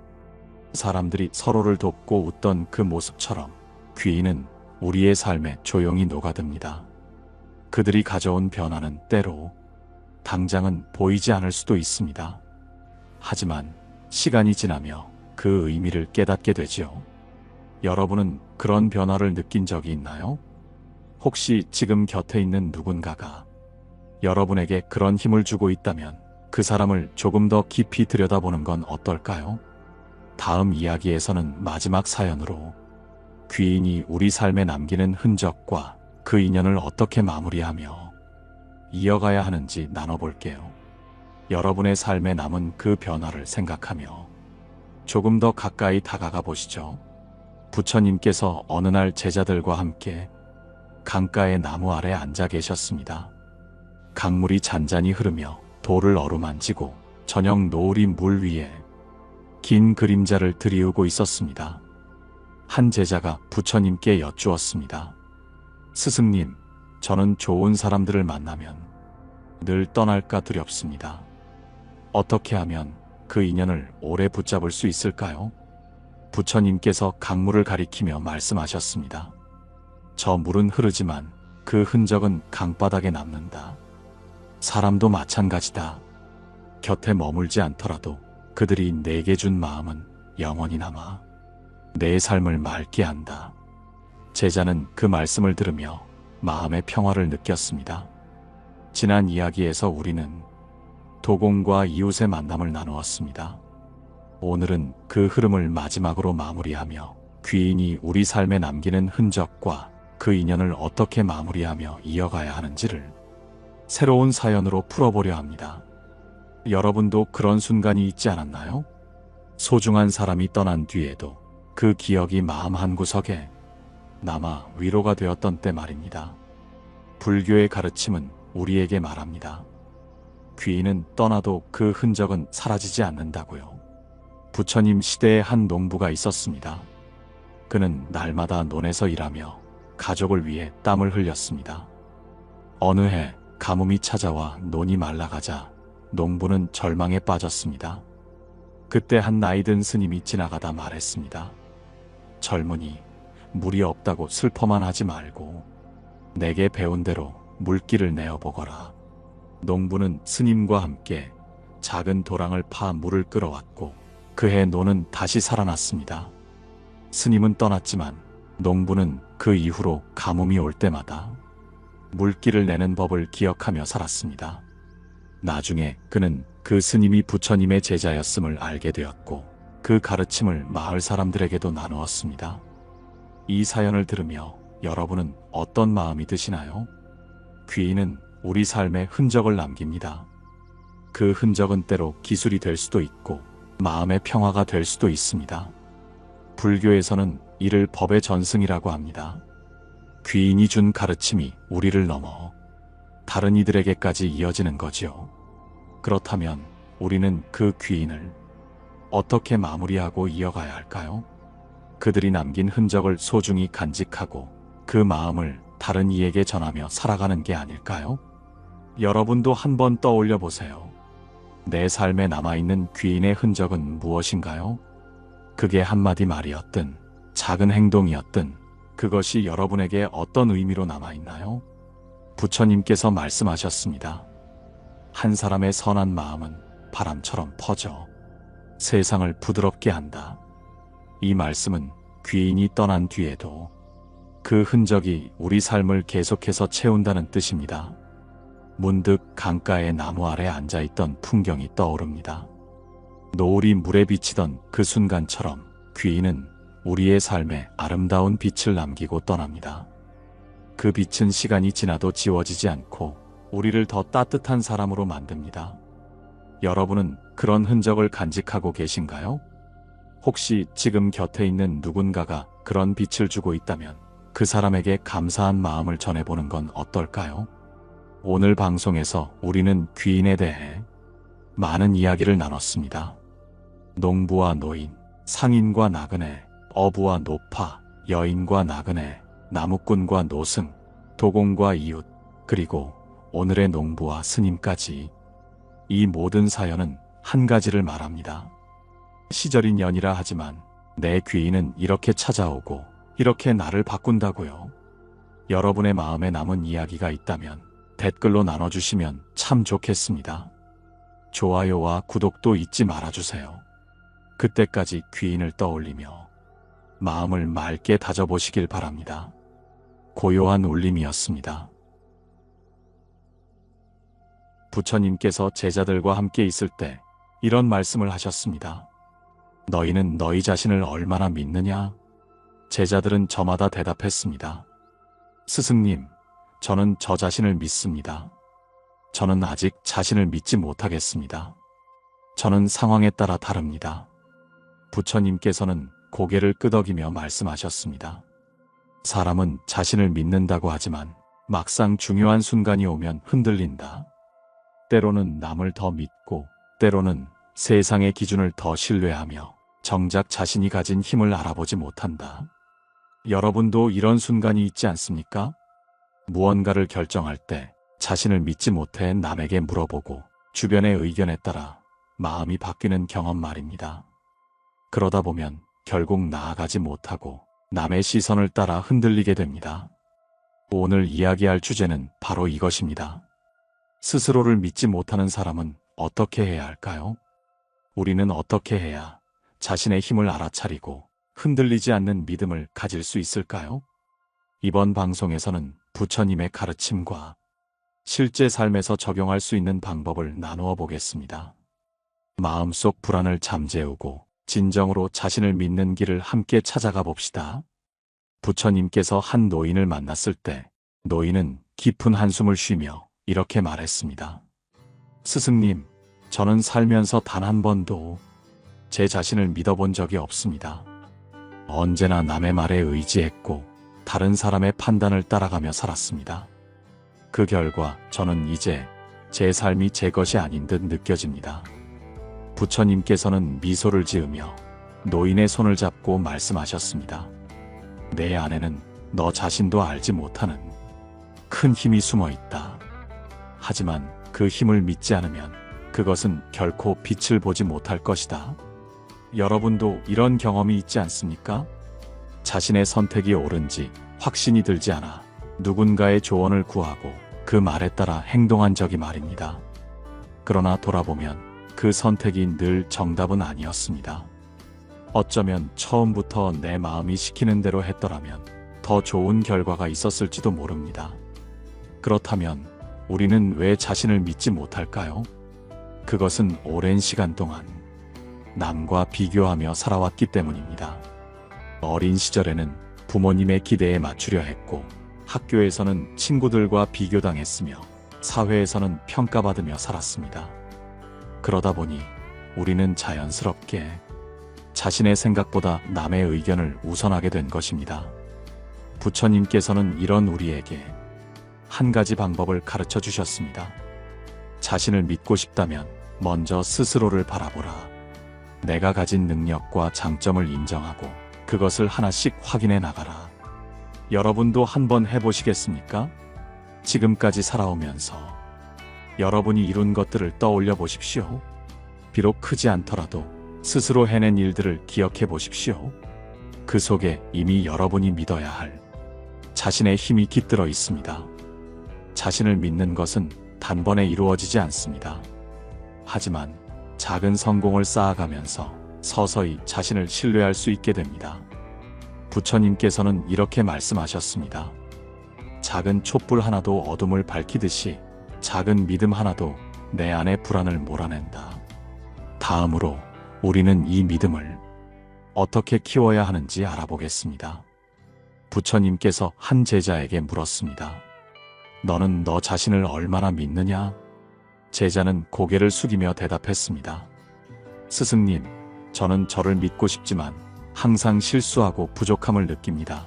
사람들이 서로를 돕고 웃던 그 모습처럼 귀인은 우리의 삶에 조용히 녹아듭니다. 그들이 가져온 변화는 때로 당장은 보이지 않을 수도 있습니다. 하지만 시간이 지나며 그 의미를 깨닫게 되지요. 여러분은 그런 변화를 느낀 적이 있나요? 혹시 지금 곁에 있는 누군가가 여러분에게 그런 힘을 주고 있다면 그 사람을 조금 더 깊이 들여다보는 건 어떨까요? 다음 이야기에서는 마지막 사연으로 귀인이 우리 삶에 남기는 흔적과 그 인연을 어떻게 마무리하며 이어가야 하는지 나눠볼게요. 여러분의 삶에 남은 그 변화를 생각하며 조금 더 가까이 다가가 보시죠. 부처님께서 어느 날 제자들과 함께 강가의 나무 아래 앉아 계셨습니다. 강물이 잔잔히 흐르며 돌을 어루만지고 저녁 노을이 물 위에 긴 그림자를 드리우고 있었습니다. 한 제자가 부처님께 여쭈었습니다. 스승님, 저는 좋은 사람들을 만나면 늘 떠날까 두렵습니다. 어떻게 하면 그 인연을 오래 붙잡을 수 있을까요? 부처님께서 강물을 가리키며 말씀하셨습니다. 저 물은 흐르지만 그 흔적은 강바닥에 남는다. 사람도 마찬가지다. 곁에 머물지 않더라도 그들이 내게 준 마음은 영원히 남아 내 삶을 맑게 한다. 제자는 그 말씀을 들으며 마음의 평화를 느꼈습니다. 지난 이야기에서 우리는 도공과 이웃의 만남을 나누었습니다. 오늘은 그 흐름을 마지막으로 마무리하며 귀인이 우리 삶에 남기는 흔적과 그 인연을 어떻게 마무리하며 이어가야 하는지를 새로운 사연으로 풀어보려 합니다. 여러분도 그런 순간이 있지 않았나요? 소중한 사람이 떠난 뒤에도 그 기억이 마음 한구석에 남아 위로가 되었던 때 말입니다. 불교의 가르침은 우리에게 말합니다. 귀인은 떠나도 그 흔적은 사라지지 않는다고요. 부처님 시대에 한 농부가 있었습니다. 그는 날마다 논에서 일하며 가족을 위해 땀을 흘렸습니다. 어느 해 가뭄이 찾아와 논이 말라가자 농부는 절망에 빠졌습니다. 그때 한 나이든 스님이 지나가다 말했습니다. 젊은이, 물이 없다고 슬퍼만 하지 말고 내게 배운 대로 물길을 내어보거라. 농부는 스님과 함께 작은 도랑을 파 물을 끌어왔고 그해 논은 다시 살아났습니다. 스님은 떠났지만 농부는 그 이후로 가뭄이 올 때마다 물길을 내는 법을 기억하며 살았습니다. 나중에 그는 그 스님이 부처님의 제자였음을 알게 되었고 그 가르침을 마을 사람들에게도 나누었습니다. 이 사연을 들으며 여러분은 어떤 마음이 드시나요? 귀인은 우리 삶에 흔적을 남깁니다. 그 흔적은 때로 기술이 될 수도 있고 마음의 평화가 될 수도 있습니다. 불교에서는 이를 법의 전승이라고 합니다. 귀인이 준 가르침이 우리를 넘어 다른 이들에게까지 이어지는 거지요. 그렇다면 우리는 그 귀인을 어떻게 마무리하고 이어가야 할까요? 그들이 남긴 흔적을 소중히 간직하고 그 마음을 다른 이에게 전하며 살아가는 게 아닐까요? 여러분도 한번 떠올려 보세요. 내 삶에 남아있는 귀인의 흔적은 무엇인가요? 그게 한마디 말이었든 작은 행동이었든 그것이 여러분에게 어떤 의미로 남아있나요? 부처님께서 말씀하셨습니다. 한 사람의 선한 마음은 바람처럼 퍼져 세상을 부드럽게 한다. 이 말씀은 귀인이 떠난 뒤에도 그 흔적이 우리 삶을 계속해서 채운다는 뜻입니다. 문득 강가의 나무 아래 앉아있던 풍경이 떠오릅니다. 노을이 물에 비치던 그 순간처럼 귀인은 우리의 삶에 아름다운 빛을 남기고 떠납니다. 그 빛은 시간이 지나도 지워지지 않고 우리를 더 따뜻한 사람으로 만듭니다. 여러분은 그런 흔적을 간직하고 계신가요? 혹시 지금 곁에 있는 누군가가 그런 빛을 주고 있다면 그 사람에게 감사한 마음을 전해보는 건 어떨까요? 오늘 방송에서 우리는 귀인에 대해 많은 이야기를 나눴습니다. 농부와 노인, 상인과 나그네, 어부와 노파, 여인과 나그네, 나무꾼과 노승, 도공과 이웃, 그리고 오늘의 농부와 스님까지 이 모든 사연은 한 가지를 말합니다. 시절이 년이라 하지만 내 귀인은 이렇게 찾아오고 이렇게 나를 바꾼다고요. 여러분의 마음에 남은 이야기가 있다면 댓글로 나눠주시면 참 좋겠습니다. 좋아요와 구독도 잊지 말아주세요. 그때까지 귀인을 떠올리며 마음을 맑게 다져보시길 바랍니다. 고요한 울림이었습니다. 부처님께서 제자들과 함께 있을 때 이런 말씀을 하셨습니다. 너희는 너희 자신을 얼마나 믿느냐? 제자들은 저마다 대답했습니다. 스승님, 저는 저 자신을 믿습니다. 저는 아직 자신을 믿지 못하겠습니다. 저는 상황에 따라 다릅니다. 부처님께서는 고개를 끄덕이며 말씀하셨습니다. 사람은 자신을 믿는다고 하지만 막상 중요한 순간이 오면 흔들린다. 때로는 남을 더 믿고 때로는 세상의 기준을 더 신뢰하며 정작 자신이 가진 힘을 알아보지 못한다. 여러분도 이런 순간이 있지 않습니까? 무언가를 결정할 때 자신을 믿지 못해 남에게 물어보고 주변의 의견에 따라 마음이 바뀌는 경험 말입니다. 그러다 보면 결국 나아가지 못하고 남의 시선을 따라 흔들리게 됩니다. 오늘 이야기할 주제는 바로 이것입니다. 스스로를 믿지 못하는 사람은 어떻게 해야 할까요? 우리는 어떻게 해야 자신의 힘을 알아차리고 흔들리지 않는 믿음을 가질 수 있을까요? 이번 방송에서는 부처님의 가르침과 실제 삶에서 적용할 수 있는 방법을 나누어 보겠습니다. 마음속 불안을 잠재우고 진정으로 자신을 믿는 길을 함께 찾아가 봅시다. 부처님께서 한 노인을 만났을 때 노인은 깊은 한숨을 쉬며 이렇게 말했습니다. 스승님, 저는 살면서 단 한 번도 제 자신을 믿어본 적이 없습니다. 언제나 남의 말에 의지했고 다른 사람의 판단을 따라가며 살았습니다. 그 결과 저는 이제 제 삶이 제 것이 아닌 듯 느껴집니다. 부처님께서는 미소를 지으며 노인의 손을 잡고 말씀하셨습니다. 내 안에는 너 자신도 알지 못하는 큰 힘이 숨어 있다. 하지만 그 힘을 믿지 않으면 그것은 결코 빛을 보지 못할 것이다. 여러분도 이런 경험이 있지 않습니까? 자신의 선택이 옳은지 확신이 들지 않아 누군가의 조언을 구하고 그 말에 따라 행동한 적이 말입니다. 그러나 돌아보면 그 선택이 늘 정답은 아니었습니다. 어쩌면 처음부터 내 마음이 시키는 대로 했더라면 더 좋은 결과가 있었을지도 모릅니다. 그렇다면 우리는 왜 자신을 믿지 못할까요? 그것은 오랜 시간 동안 남과 비교하며 살아왔기 때문입니다. 어린 시절에는 부모님의 기대에 맞추려 했고 학교에서는 친구들과 비교당했으며 사회에서는 평가받으며 살았습니다. 그러다 보니 우리는 자연스럽게 자신의 생각보다 남의 의견을 우선하게 된 것입니다. 부처님께서는 이런 우리에게 한 가지 방법을 가르쳐 주셨습니다. 자신을 믿고 싶다면 먼저 스스로를 바라보라. 내가 가진 능력과 장점을 인정하고 그것을 하나씩 확인해 나가라. 여러분도 한번 해보시겠습니까? 지금까지 살아오면서 여러분이 이룬 것들을 떠올려 보십시오. 비록 크지 않더라도 스스로 해낸 일들을 기억해 보십시오. 그 속에 이미 여러분이 믿어야 할 자신의 힘이 깃들어 있습니다. 자신을 믿는 것은 단번에 이루어지지 않습니다. 하지만 작은 성공을 쌓아가면서 서서히 자신을 신뢰할 수 있게 됩니다. 부처님께서는 이렇게 말씀하셨습니다. 작은 촛불 하나도 어둠을 밝히듯이 작은 믿음 하나도 내 안의 불안을 몰아낸다. 다음으로 우리는 이 믿음을 어떻게 키워야 하는지 알아보겠습니다. 부처님께서 한 제자에게 물었습니다. 너는 너 자신을 얼마나 믿느냐? 제자는 고개를 숙이며 대답했습니다. 스승님, 저는 저를 믿고 싶지만 항상 실수하고 부족함을 느낍니다.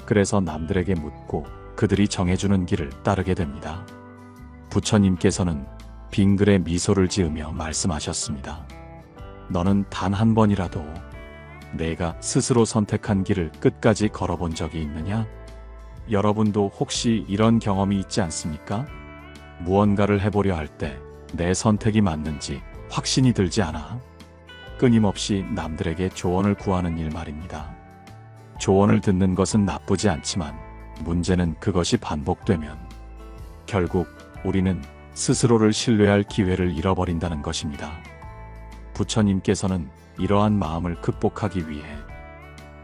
그래서 남들에게 묻고 그들이 정해주는 길을 따르게 됩니다. 부처님께서는 빙글에 미소를 지으며 말씀하셨습니다. 너는 단 한 번이라도 내가 스스로 선택한 길을 끝까지 걸어본 적이 있느냐? 여러분도 혹시 이런 경험이 있지 않습니까? 무언가를 해보려 할 때 내 선택이 맞는지 확신이 들지 않아 끊임없이 남들에게 조언을 구하는 일 말입니다. 조언을 듣는 것은 나쁘지 않지만 문제는 그것이 반복되면 결국 우리는 스스로를 신뢰할 기회를 잃어버린다는 것입니다. 부처님께서는 이러한 마음을 극복하기 위해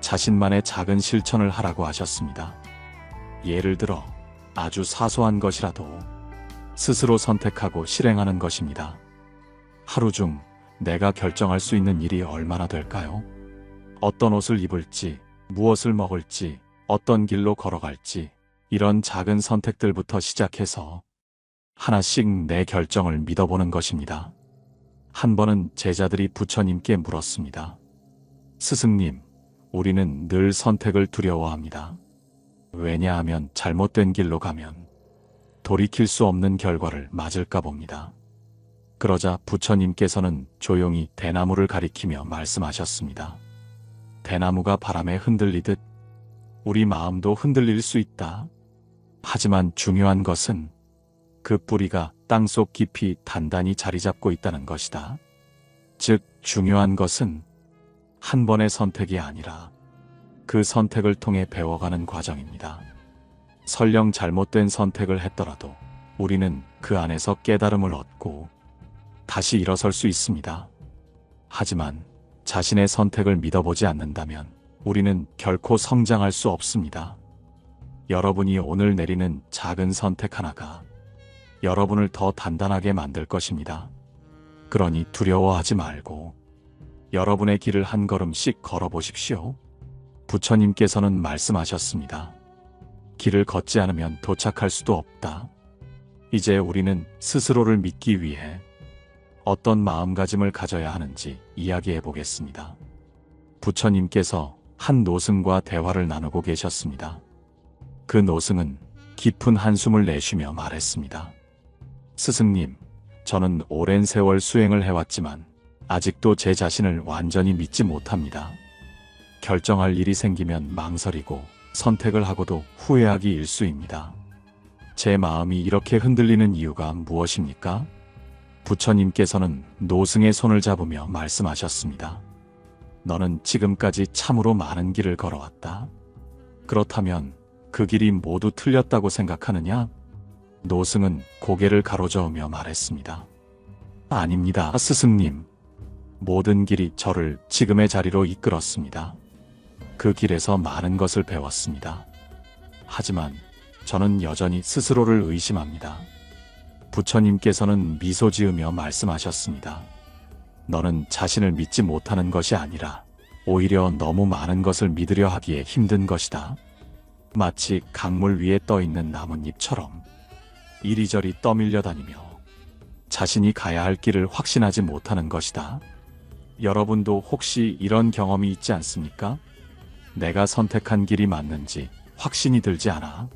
자신만의 작은 실천을 하라고 하셨습니다. 예를 들어 아주 사소한 것이라도 스스로 선택하고 실행하는 것입니다. 하루 중 내가 결정할 수 있는 일이 얼마나 될까요? 어떤 옷을 입을지, 무엇을 먹을지, 어떤 길로 걸어갈지, 이런 작은 선택들부터 시작해서 하나씩 내 결정을 믿어보는 것입니다. 한 번은 제자들이 부처님께 물었습니다. 스승님, 우리는 늘 선택을 두려워합니다. 왜냐하면 잘못된 길로 가면 돌이킬 수 없는 결과를 맞을까 봅니다. 그러자 부처님께서는 조용히 대나무를 가리키며 말씀하셨습니다. 대나무가 바람에 흔들리듯 우리 마음도 흔들릴 수 있다. 하지만 중요한 것은 그 뿌리가 땅속 깊이 단단히 자리 잡고 있다는 것이다. 즉, 중요한 것은 한 번의 선택이 아니라 그 선택을 통해 배워가는 과정입니다. 설령 잘못된 선택을 했더라도 우리는 그 안에서 깨달음을 얻고 다시 일어설 수 있습니다. 하지만 자신의 선택을 믿어보지 않는다면 우리는 결코 성장할 수 없습니다. 여러분이 오늘 내리는 작은 선택 하나가 여러분을 더 단단하게 만들 것입니다. 그러니 두려워하지 말고 여러분의 길을 한 걸음씩 걸어보십시오. 부처님께서는 말씀하셨습니다. 길을 걷지 않으면 도착할 수도 없다. 이제 우리는 스스로를 믿기 위해 어떤 마음가짐을 가져야 하는지 이야기해 보겠습니다. 부처님께서 한 노승과 대화를 나누고 계셨습니다. 그 노승은 깊은 한숨을 내쉬며 말했습니다. 스승님, 저는 오랜 세월 수행을 해왔지만 아직도 제 자신을 완전히 믿지 못합니다. 결정할 일이 생기면 망설이고 선택을 하고도 후회하기 일쑤입니다. 제 마음이 이렇게 흔들리는 이유가 무엇입니까? 부처님께서는 노승의 손을 잡으며 말씀하셨습니다. 너는 지금까지 참으로 많은 길을 걸어왔다. 그렇다면 그 길이 모두 틀렸다고 생각하느냐? 노승은 고개를 가로저으며 말했습니다. 아닙니다, 스승님. 모든 길이 저를 지금의 자리로 이끌었습니다. 그 길에서 많은 것을 배웠습니다. 하지만 저는 여전히 스스로를 의심합니다. 부처님께서는 미소 지으며 말씀하셨습니다. 너는 자신을 믿지 못하는 것이 아니라 오히려 너무 많은 것을 믿으려 하기에 힘든 것이다. 마치 강물 위에 떠 있는 나뭇잎처럼 이리저리 떠밀려 다니며 자신이 가야 할 길을 확신하지 못하는 것이다. 여러분도 혹시 이런 경험이 있지 않습니까? 내가 선택한 길이 맞는지 확신이 들지 않아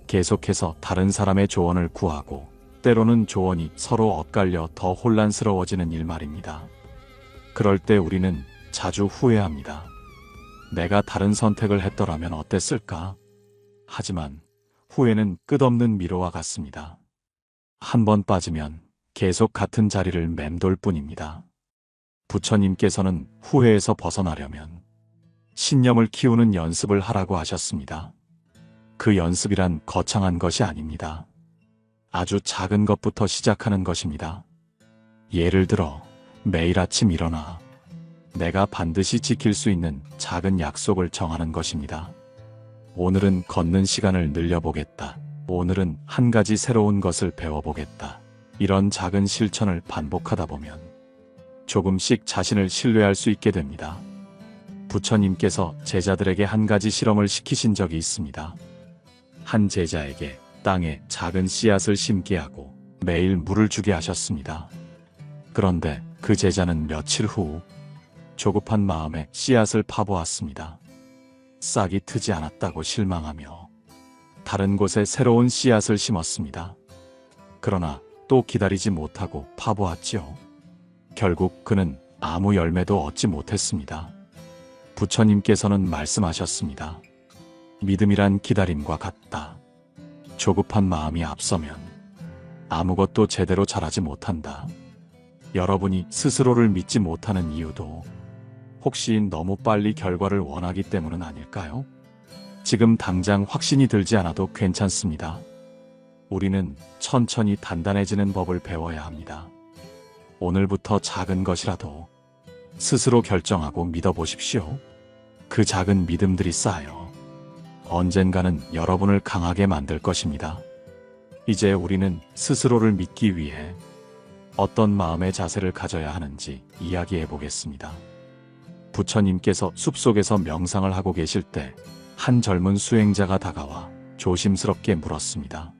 계속해서 다른 사람의 조언을 구하고 때로는 조언이 서로 엇갈려 더 혼란스러워지는 일 말입니다. 그럴 때 우리는 자주 후회합니다. 내가 다른 선택을 했더라면 어땠을까? 하지만 후회는 끝없는 미로와 같습니다. 한 번 빠지면 계속 같은 자리를 맴돌 뿐입니다. 부처님께서는 후회에서 벗어나려면 신념을 키우는 연습을 하라고 하셨습니다. 그 연습이란 거창한 것이 아닙니다. 아주 작은 것부터 시작하는 것입니다. 예를 들어 매일 아침 일어나 내가 반드시 지킬 수 있는 작은 약속을 정하는 것입니다. 오늘은 걷는 시간을 늘려보겠다. 오늘은 한 가지 새로운 것을 배워보겠다. 이런 작은 실천을 반복하다 보면 조금씩 자신을 신뢰할 수 있게 됩니다. 부처님께서 제자들에게 한 가지 실험을 시키신 적이 있습니다. 한 제자에게 땅에 작은 씨앗을 심게 하고 매일 물을 주게 하셨습니다. 그런데 그 제자는 며칠 후 조급한 마음에 씨앗을 파보았습니다. 싹이 트지 않았다고 실망하며 다른 곳에 새로운 씨앗을 심었습니다. 그러나 또 기다리지 못하고 파보았지요. 결국 그는 아무 열매도 얻지 못했습니다. 부처님께서는 말씀하셨습니다. 믿음이란 기다림과 같다. 조급한 마음이 앞서면 아무것도 제대로 자라지 못한다. 여러분이 스스로를 믿지 못하는 이유도 혹시 너무 빨리 결과를 원하기 때문은 아닐까요? 지금 당장 확신이 들지 않아도 괜찮습니다. 우리는 천천히 단단해지는 법을 배워야 합니다. 오늘부터 작은 것이라도 스스로 결정하고 믿어보십시오. 그 작은 믿음들이 쌓여 언젠가는 여러분을 강하게 만들 것입니다. 이제 우리는 스스로를 믿기 위해 어떤 마음의 자세를 가져야 하는지 이야기해 보겠습니다. 부처님께서 숲속에서 명상을 하고 계실 때 한 젊은 수행자가 다가와 조심스럽게 물었습니다.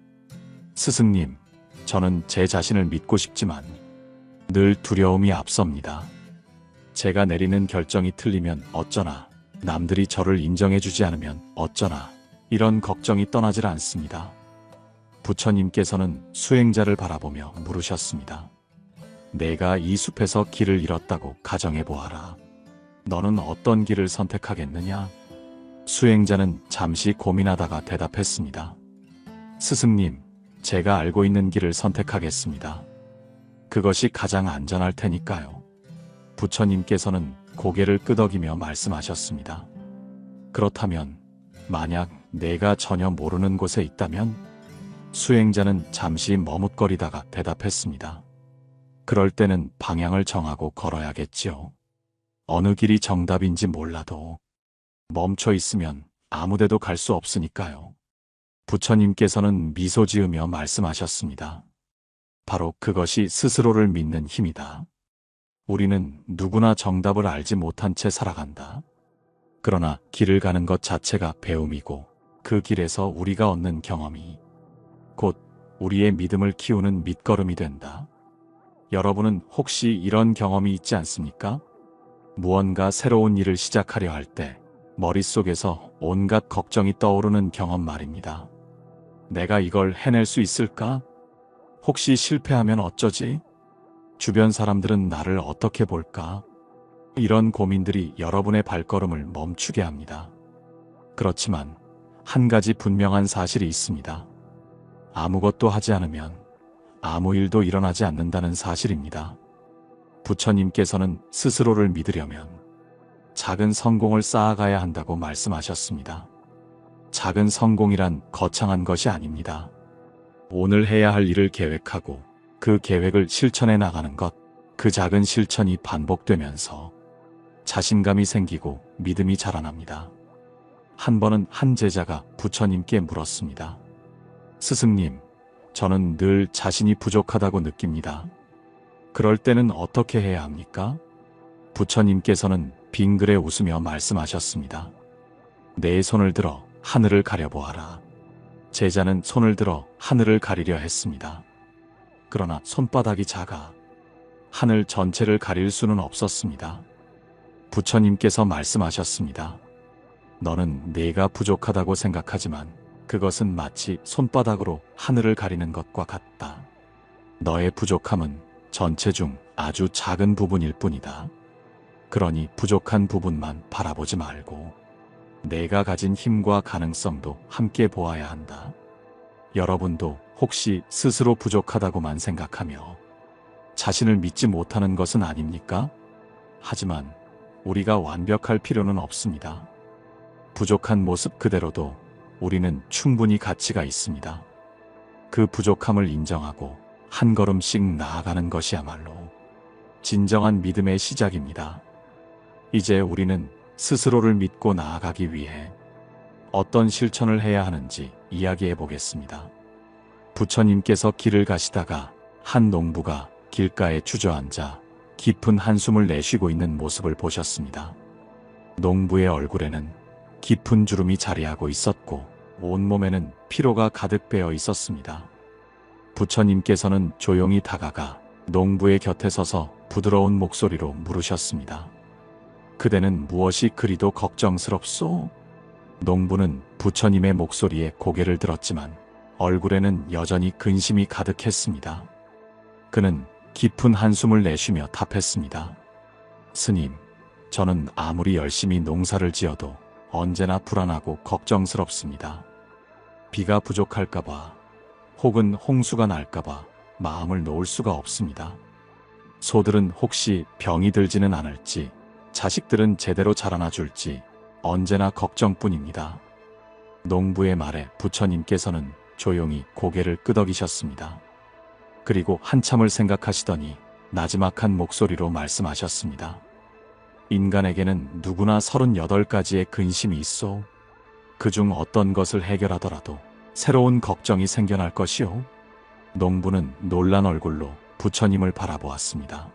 스승님, 저는 제 자신을 믿고 싶지만 늘 두려움이 앞섭니다. 제가 내리는 결정이 틀리면 어쩌나, 남들이 저를 인정해주지 않으면 어쩌나, 이런 걱정이 떠나질 않습니다. 부처님께서는 수행자를 바라보며 물으셨습니다. 내가 이 숲에서 길을 잃었다고 가정해 보아라. 너는 어떤 길을 선택하겠느냐? 수행자는 잠시 고민하다가 대답했습니다. 스승님, 제가 알고 있는 길을 선택하겠습니다. 그것이 가장 안전할 테니까요. 부처님께서는 고개를 끄덕이며 말씀하셨습니다. 그렇다면 만약 내가 전혀 모르는 곳에 있다면? 수행자는 잠시 머뭇거리다가 대답했습니다. 그럴 때는 방향을 정하고 걸어야겠지요. 어느 길이 정답인지 몰라도 멈춰 있으면 아무데도 갈 수 없으니까요. 부처님께서는 미소 지으며 말씀하셨습니다. 바로 그것이 스스로를 믿는 힘이다. 우리는 누구나 정답을 알지 못한 채 살아간다. 그러나 길을 가는 것 자체가 배움이고 그 길에서 우리가 얻는 경험이 곧 우리의 믿음을 키우는 밑거름이 된다. 여러분은 혹시 이런 경험이 있지 않습니까? 무언가 새로운 일을 시작하려 할 때 머릿속에서 온갖 걱정이 떠오르는 경험 말입니다. 내가 이걸 해낼 수 있을까? 혹시 실패하면 어쩌지? 주변 사람들은 나를 어떻게 볼까? 이런 고민들이 여러분의 발걸음을 멈추게 합니다. 그렇지만 한 가지 분명한 사실이 있습니다. 아무것도 하지 않으면 아무 일도 일어나지 않는다는 사실입니다. 부처님께서는 스스로를 믿으려면 작은 성공을 쌓아가야 한다고 말씀하셨습니다. 작은 성공이란 거창한 것이 아닙니다. 오늘 해야 할 일을 계획하고 그 계획을 실천해 나가는 것, 그 작은 실천이 반복되면서 자신감이 생기고 믿음이 자라납니다. 한 번은 한 제자가 부처님께 물었습니다. 스승님, 저는 늘 자신이 부족하다고 느낍니다. 그럴 때는 어떻게 해야 합니까? 부처님께서는 빙그레 웃으며 말씀하셨습니다. 내 손을 들어 하늘을 가려보아라. 제자는 손을 들어 하늘을 가리려 했습니다. 그러나 손바닥이 작아 하늘 전체를 가릴 수는 없었습니다. 부처님께서 말씀하셨습니다. 너는 내가 부족하다고 생각하지만 그것은 마치 손바닥으로 하늘을 가리는 것과 같다. 너의 부족함은 전체 중 아주 작은 부분일 뿐이다. 그러니 부족한 부분만 바라보지 말고 내가 가진 힘과 가능성도 함께 보아야 한다. 여러분도 혹시 스스로 부족하다고만 생각하며 자신을 믿지 못하는 것은 아닙니까? 하지만 우리가 완벽할 필요는 없습니다. 부족한 모습 그대로도 우리는 충분히 가치가 있습니다. 그 부족함을 인정하고 한 걸음씩 나아가는 것이야말로 진정한 믿음의 시작입니다. 이제 우리는 스스로를 믿고 나아가기 위해 어떤 실천을 해야 하는지 이야기해 보겠습니다. 부처님께서 길을 가시다가 한 농부가 길가에 주저앉아 깊은 한숨을 내쉬고 있는 모습을 보셨습니다. 농부의 얼굴에는 깊은 주름이 자리하고 있었고 온몸에는 피로가 가득 배어 있었습니다. 부처님께서는 조용히 다가가 농부의 곁에 서서 부드러운 목소리로 물으셨습니다. 그대는 무엇이 그리도 걱정스럽소? 농부는 부처님의 목소리에 고개를 들었지만 얼굴에는 여전히 근심이 가득했습니다. 그는 깊은 한숨을 내쉬며 답했습니다. 스님, 저는 아무리 열심히 농사를 지어도 언제나 불안하고 걱정스럽습니다. 비가 부족할까봐 혹은 홍수가 날까봐 마음을 놓을 수가 없습니다. 소들은 혹시 병이 들지는 않을지, 자식들은 제대로 자라나 줄지 언제나 걱정뿐입니다. 농부의 말에 부처님께서는 조용히 고개를 끄덕이셨습니다. 그리고 한참을 생각하시더니 나지막한 목소리로 말씀하셨습니다. 인간에게는 누구나 38가지의 근심이 있어. 그중 어떤 것을 해결하더라도 새로운 걱정이 생겨날 것이오. 농부는 놀란 얼굴로 부처님을 바라보았습니다.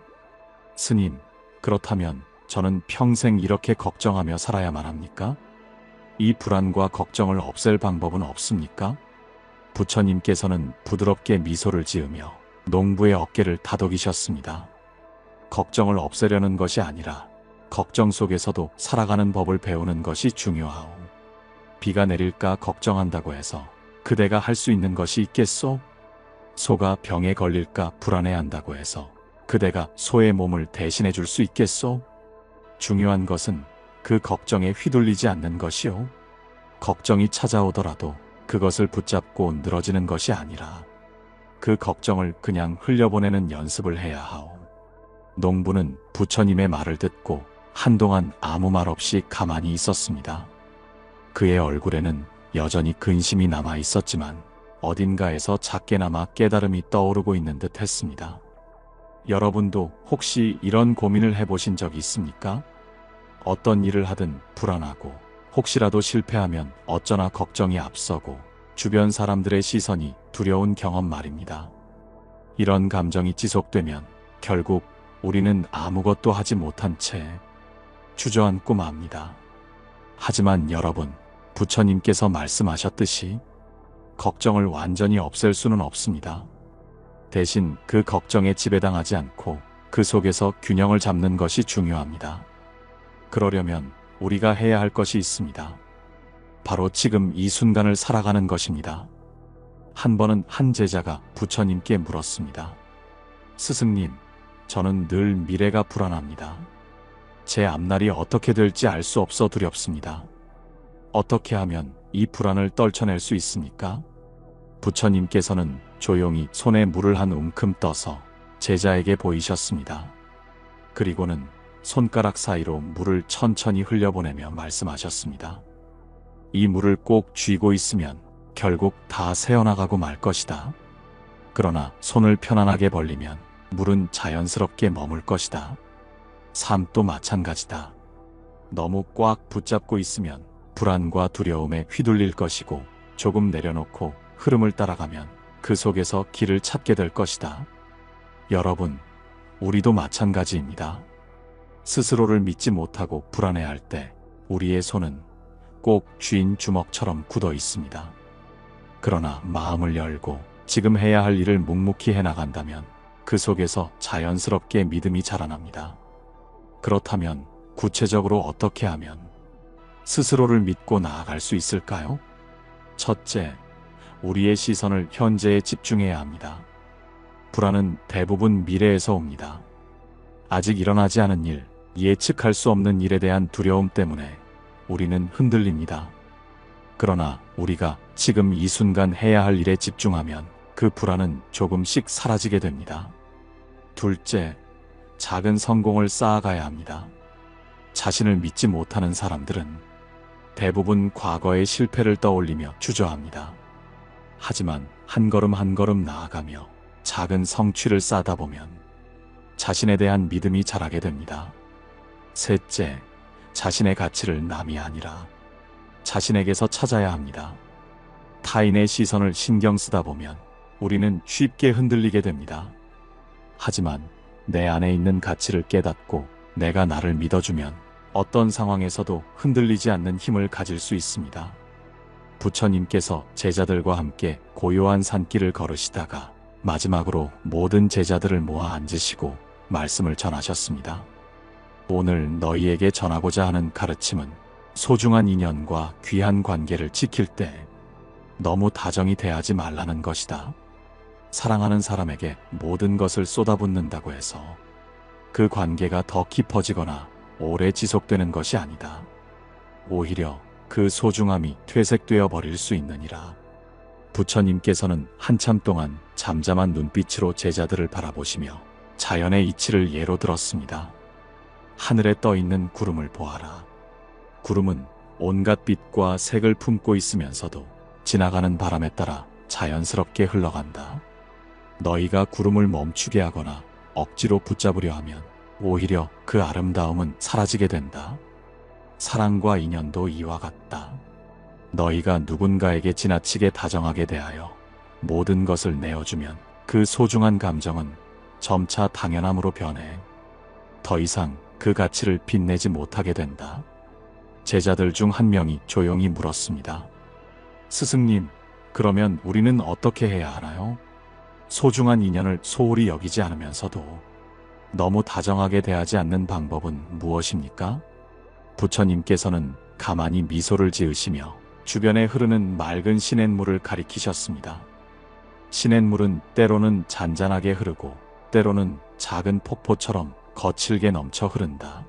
스님, 그렇다면 저는 평생 이렇게 걱정하며 살아야만 합니까? 이 불안과 걱정을 없앨 방법은 없습니까? 부처님께서는 부드럽게 미소를 지으며 농부의 어깨를 다독이셨습니다. 걱정을 없애려는 것이 아니라 걱정 속에서도 살아가는 법을 배우는 것이 중요하오. 비가 내릴까 걱정한다고 해서 그대가 할 수 있는 것이 있겠소? 소가 병에 걸릴까 불안해한다고 해서 그대가 소의 몸을 대신해 줄 수 있겠소? 중요한 것은 그 걱정에 휘둘리지 않는 것이오. 걱정이 찾아오더라도 그것을 붙잡고 늘어지는 것이 아니라 그 걱정을 그냥 흘려보내는 연습을 해야 하오. 농부는 부처님의 말을 듣고 한동안 아무 말 없이 가만히 있었습니다. 그의 얼굴에는 여전히 근심이 남아 있었지만 어딘가에서 작게나마 깨달음이 떠오르고 있는 듯 했습니다. 여러분도 혹시 이런 고민을 해보신 적 있습니까? 어떤 일을 하든 불안하고 혹시라도 실패하면 어쩌나 걱정이 앞서고 주변 사람들의 시선이 두려운 경험 말입니다. 이런 감정이 지속되면 결국 우리는 아무것도 하지 못한 채 주저앉고 맙니다. 하지만 여러분, 부처님께서 말씀하셨듯이 걱정을 완전히 없앨 수는 없습니다. 대신 그 걱정에 지배당하지 않고 그 속에서 균형을 잡는 것이 중요합니다. 그러려면 우리가 해야 할 것이 있습니다. 바로 지금 이 순간을 살아가는 것입니다. 한 번은 한 제자가 부처님께 물었습니다. 스승님, 저는 늘 미래가 불안합니다. 제 앞날이 어떻게 될지 알 수 없어 두렵습니다. 어떻게 하면 이 불안을 떨쳐낼 수 있습니까? 부처님께서는 조용히 손에 물을 한 움큼 떠서 제자에게 보이셨습니다. 그리고는 손가락 사이로 물을 천천히 흘려보내며 말씀하셨습니다. 이 물을 꼭 쥐고 있으면 결국 다 새어나가고 말 것이다. 그러나 손을 편안하게 벌리면 물은 자연스럽게 머물 것이다. 삶도 마찬가지다. 너무 꽉 붙잡고 있으면 불안과 두려움에 휘둘릴 것이고 조금 내려놓고 흐름을 따라가면 그 속에서 길을 찾게 될 것이다. 여러분, 우리도 마찬가지입니다. 스스로를 믿지 못하고 불안해할 때 우리의 손은 꼭 쥔 주먹처럼 굳어 있습니다. 그러나 마음을 열고 지금 해야 할 일을 묵묵히 해나간다면 그 속에서 자연스럽게 믿음이 자라납니다. 그렇다면 구체적으로 어떻게 하면 스스로를 믿고 나아갈 수 있을까요? 첫째, 우리의 시선을 현재에 집중해야 합니다. 불안은 대부분 미래에서 옵니다. 아직 일어나지 않은 일, 예측할 수 없는 일에 대한 두려움 때문에 우리는 흔들립니다. 그러나 우리가 지금 이 순간 해야 할 일에 집중하면 그 불안은 조금씩 사라지게 됩니다. 둘째, 작은 성공을 쌓아가야 합니다. 자신을 믿지 못하는 사람들은 대부분 과거의 실패를 떠올리며 주저합니다. 하지만 한 걸음 한 걸음 나아가며 작은 성취를 쌓다 보면 자신에 대한 믿음이 자라게 됩니다. 셋째, 자신의 가치를 남이 아니라 자신에게서 찾아야 합니다. 타인의 시선을 신경 쓰다 보면 우리는 쉽게 흔들리게 됩니다. 하지만 내 안에 있는 가치를 깨닫고 내가 나를 믿어주면 어떤 상황에서도 흔들리지 않는 힘을 가질 수 있습니다. 부처님께서 제자들과 함께 고요한 산길을 걸으시다가 마지막으로 모든 제자들을 모아 앉으시고 말씀을 전하셨습니다. 오늘 너희에게 전하고자 하는 가르침은 소중한 인연과 귀한 관계를 지킬 때 너무 다정히 대하지 말라는 것이다. 사랑하는 사람에게 모든 것을 쏟아붓는다고 해서 그 관계가 더 깊어지거나 오래 지속되는 것이 아니다. 오히려 그 소중함이 퇴색되어 버릴 수 있느니라. 부처님께서는 한참 동안 잠잠한 눈빛으로 제자들을 바라보시며 자연의 이치를 예로 들었습니다. 하늘에 떠 있는 구름을 보아라. 구름은 온갖 빛과 색을 품고 있으면서도 지나가는 바람에 따라 자연스럽게 흘러간다. 너희가 구름을 멈추게 하거나 억지로 붙잡으려 하면 오히려 그 아름다움은 사라지게 된다. 사랑과 인연도 이와 같다. 너희가 누군가에게 지나치게 다정하게 대하여 모든 것을 내어주면 그 소중한 감정은 점차 당연함으로 변해 더 이상 그 가치를 빛내지 못하게 된다. 제자들 중 한 명이 조용히 물었습니다. 스승님, 그러면 우리는 어떻게 해야 하나요? 소중한 인연을 소홀히 여기지 않으면서도 너무 다정하게 대하지 않는 방법은 무엇입니까? 부처님께서는 가만히 미소를 지으시며 주변에 흐르는 맑은 시냇물을 가리키셨습니다. 시냇물은 때로는 잔잔하게 흐르고 때로는 작은 폭포처럼 거칠게 넘쳐 흐른다.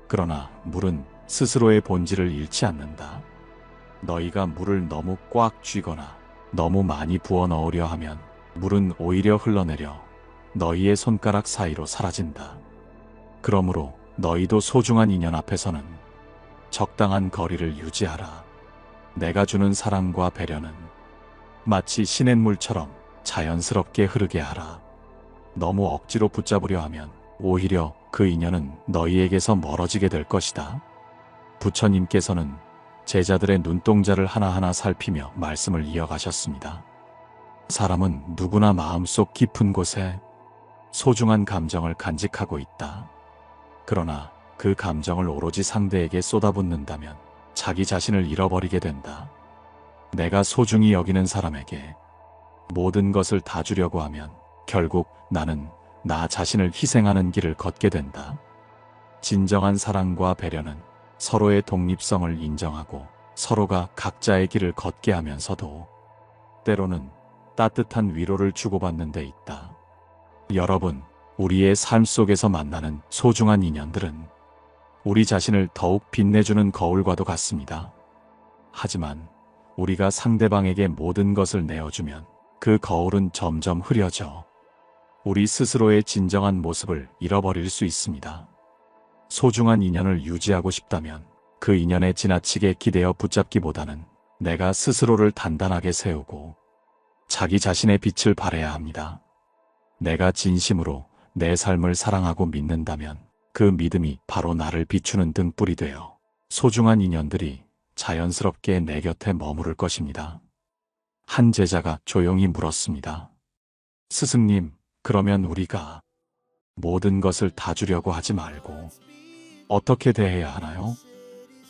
그러나 물은 스스로의 본질을 잃지 않는다. 너희가 물을 너무 꽉 쥐거나 너무 많이 부어 넣으려 하면 물은 오히려 흘러내려 너희의 손가락 사이로 사라진다. 그러므로 너희도 소중한 인연 앞에서는 적당한 거리를 유지하라. 내가 주는 사랑과 배려는 마치 시냇물처럼 자연스럽게 흐르게 하라. 너무 억지로 붙잡으려 하면 오히려 그 인연은 너희에게서 멀어지게 될 것이다. 부처님께서는 제자들의 눈동자를 하나하나 살피며 말씀을 이어가셨습니다. 사람은 누구나 마음속 깊은 곳에 소중한 감정을 간직하고 있다. 그러나 그 감정을 오로지 상대에게 쏟아붓는다면 자기 자신을 잃어버리게 된다. 내가 소중히 여기는 사람에게 모든 것을 다 주려고 하면 결국 나는 나 자신을 희생하는 길을 걷게 된다. 진정한 사랑과 배려는 서로의 독립성을 인정하고 서로가 각자의 길을 걷게 하면서도 때로는 따뜻한 위로를 주고받는 데 있다. 여러분, 우리의 삶 속에서 만나는 소중한 인연들은 우리 자신을 더욱 빛내주는 거울과도 같습니다. 하지만 우리가 상대방에게 모든 것을 내어주면 그 거울은 점점 흐려져 우리 스스로의 진정한 모습을 잃어버릴 수 있습니다. 소중한 인연을 유지하고 싶다면 그 인연에 지나치게 기대어 붙잡기보다는 내가 스스로를 단단하게 세우고 자기 자신의 빛을 발해야 합니다. 내가 진심으로 내 삶을 사랑하고 믿는다면 그 믿음이 바로 나를 비추는 등불이 되어 소중한 인연들이 자연스럽게 내 곁에 머무를 것입니다. 한 제자가 조용히 물었습니다. 스승님, 그러면 우리가 모든 것을 다 주려고 하지 말고 어떻게 대해야 하나요?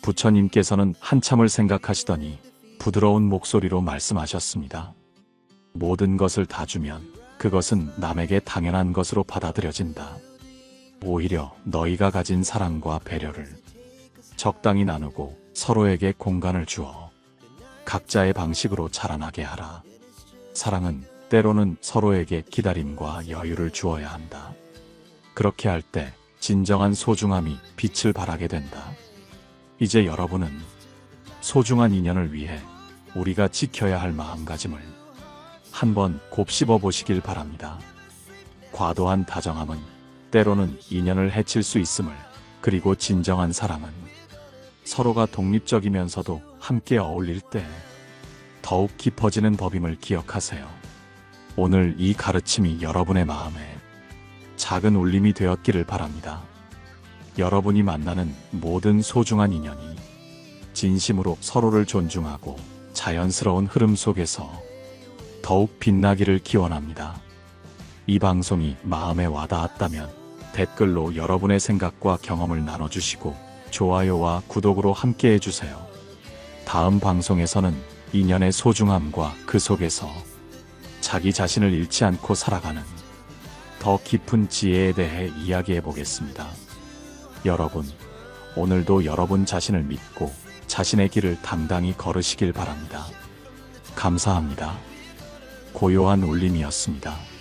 부처님께서는 한참을 생각하시더니 부드러운 목소리로 말씀하셨습니다. 모든 것을 다 주면 그것은 남에게 당연한 것으로 받아들여진다. 오히려 너희가 가진 사랑과 배려를 적당히 나누고 서로에게 공간을 주어 각자의 방식으로 자라나게 하라. 사랑은 때로는 서로에게 기다림과 여유를 주어야 한다. 그렇게 할 때 진정한 소중함이 빛을 발하게 된다. 이제 여러분은 소중한 인연을 위해 우리가 지켜야 할 마음가짐을 한번 곱씹어 보시길 바랍니다. 과도한 다정함은 때로는 인연을 해칠 수 있음을, 그리고 진정한 사랑은 서로가 독립적이면서도 함께 어울릴 때 더욱 깊어지는 법임을 기억하세요. 오늘 이 가르침이 여러분의 마음에 작은 울림이 되었기를 바랍니다. 여러분이 만나는 모든 소중한 인연이 진심으로 서로를 존중하고 자연스러운 흐름 속에서 더욱 빛나기를 기원합니다. 이 방송이 마음에 와닿았다면 댓글로 여러분의 생각과 경험을 나눠주시고 좋아요와 구독으로 함께 해주세요. 다음 방송에서는 인연의 소중함과 그 속에서 자기 자신을 잃지 않고 살아가는 더 깊은 지혜에 대해 이야기해 보겠습니다. 여러분, 오늘도 여러분 자신을 믿고 자신의 길을 당당히 걸으시길 바랍니다. 감사합니다. 고요한 울림이었습니다.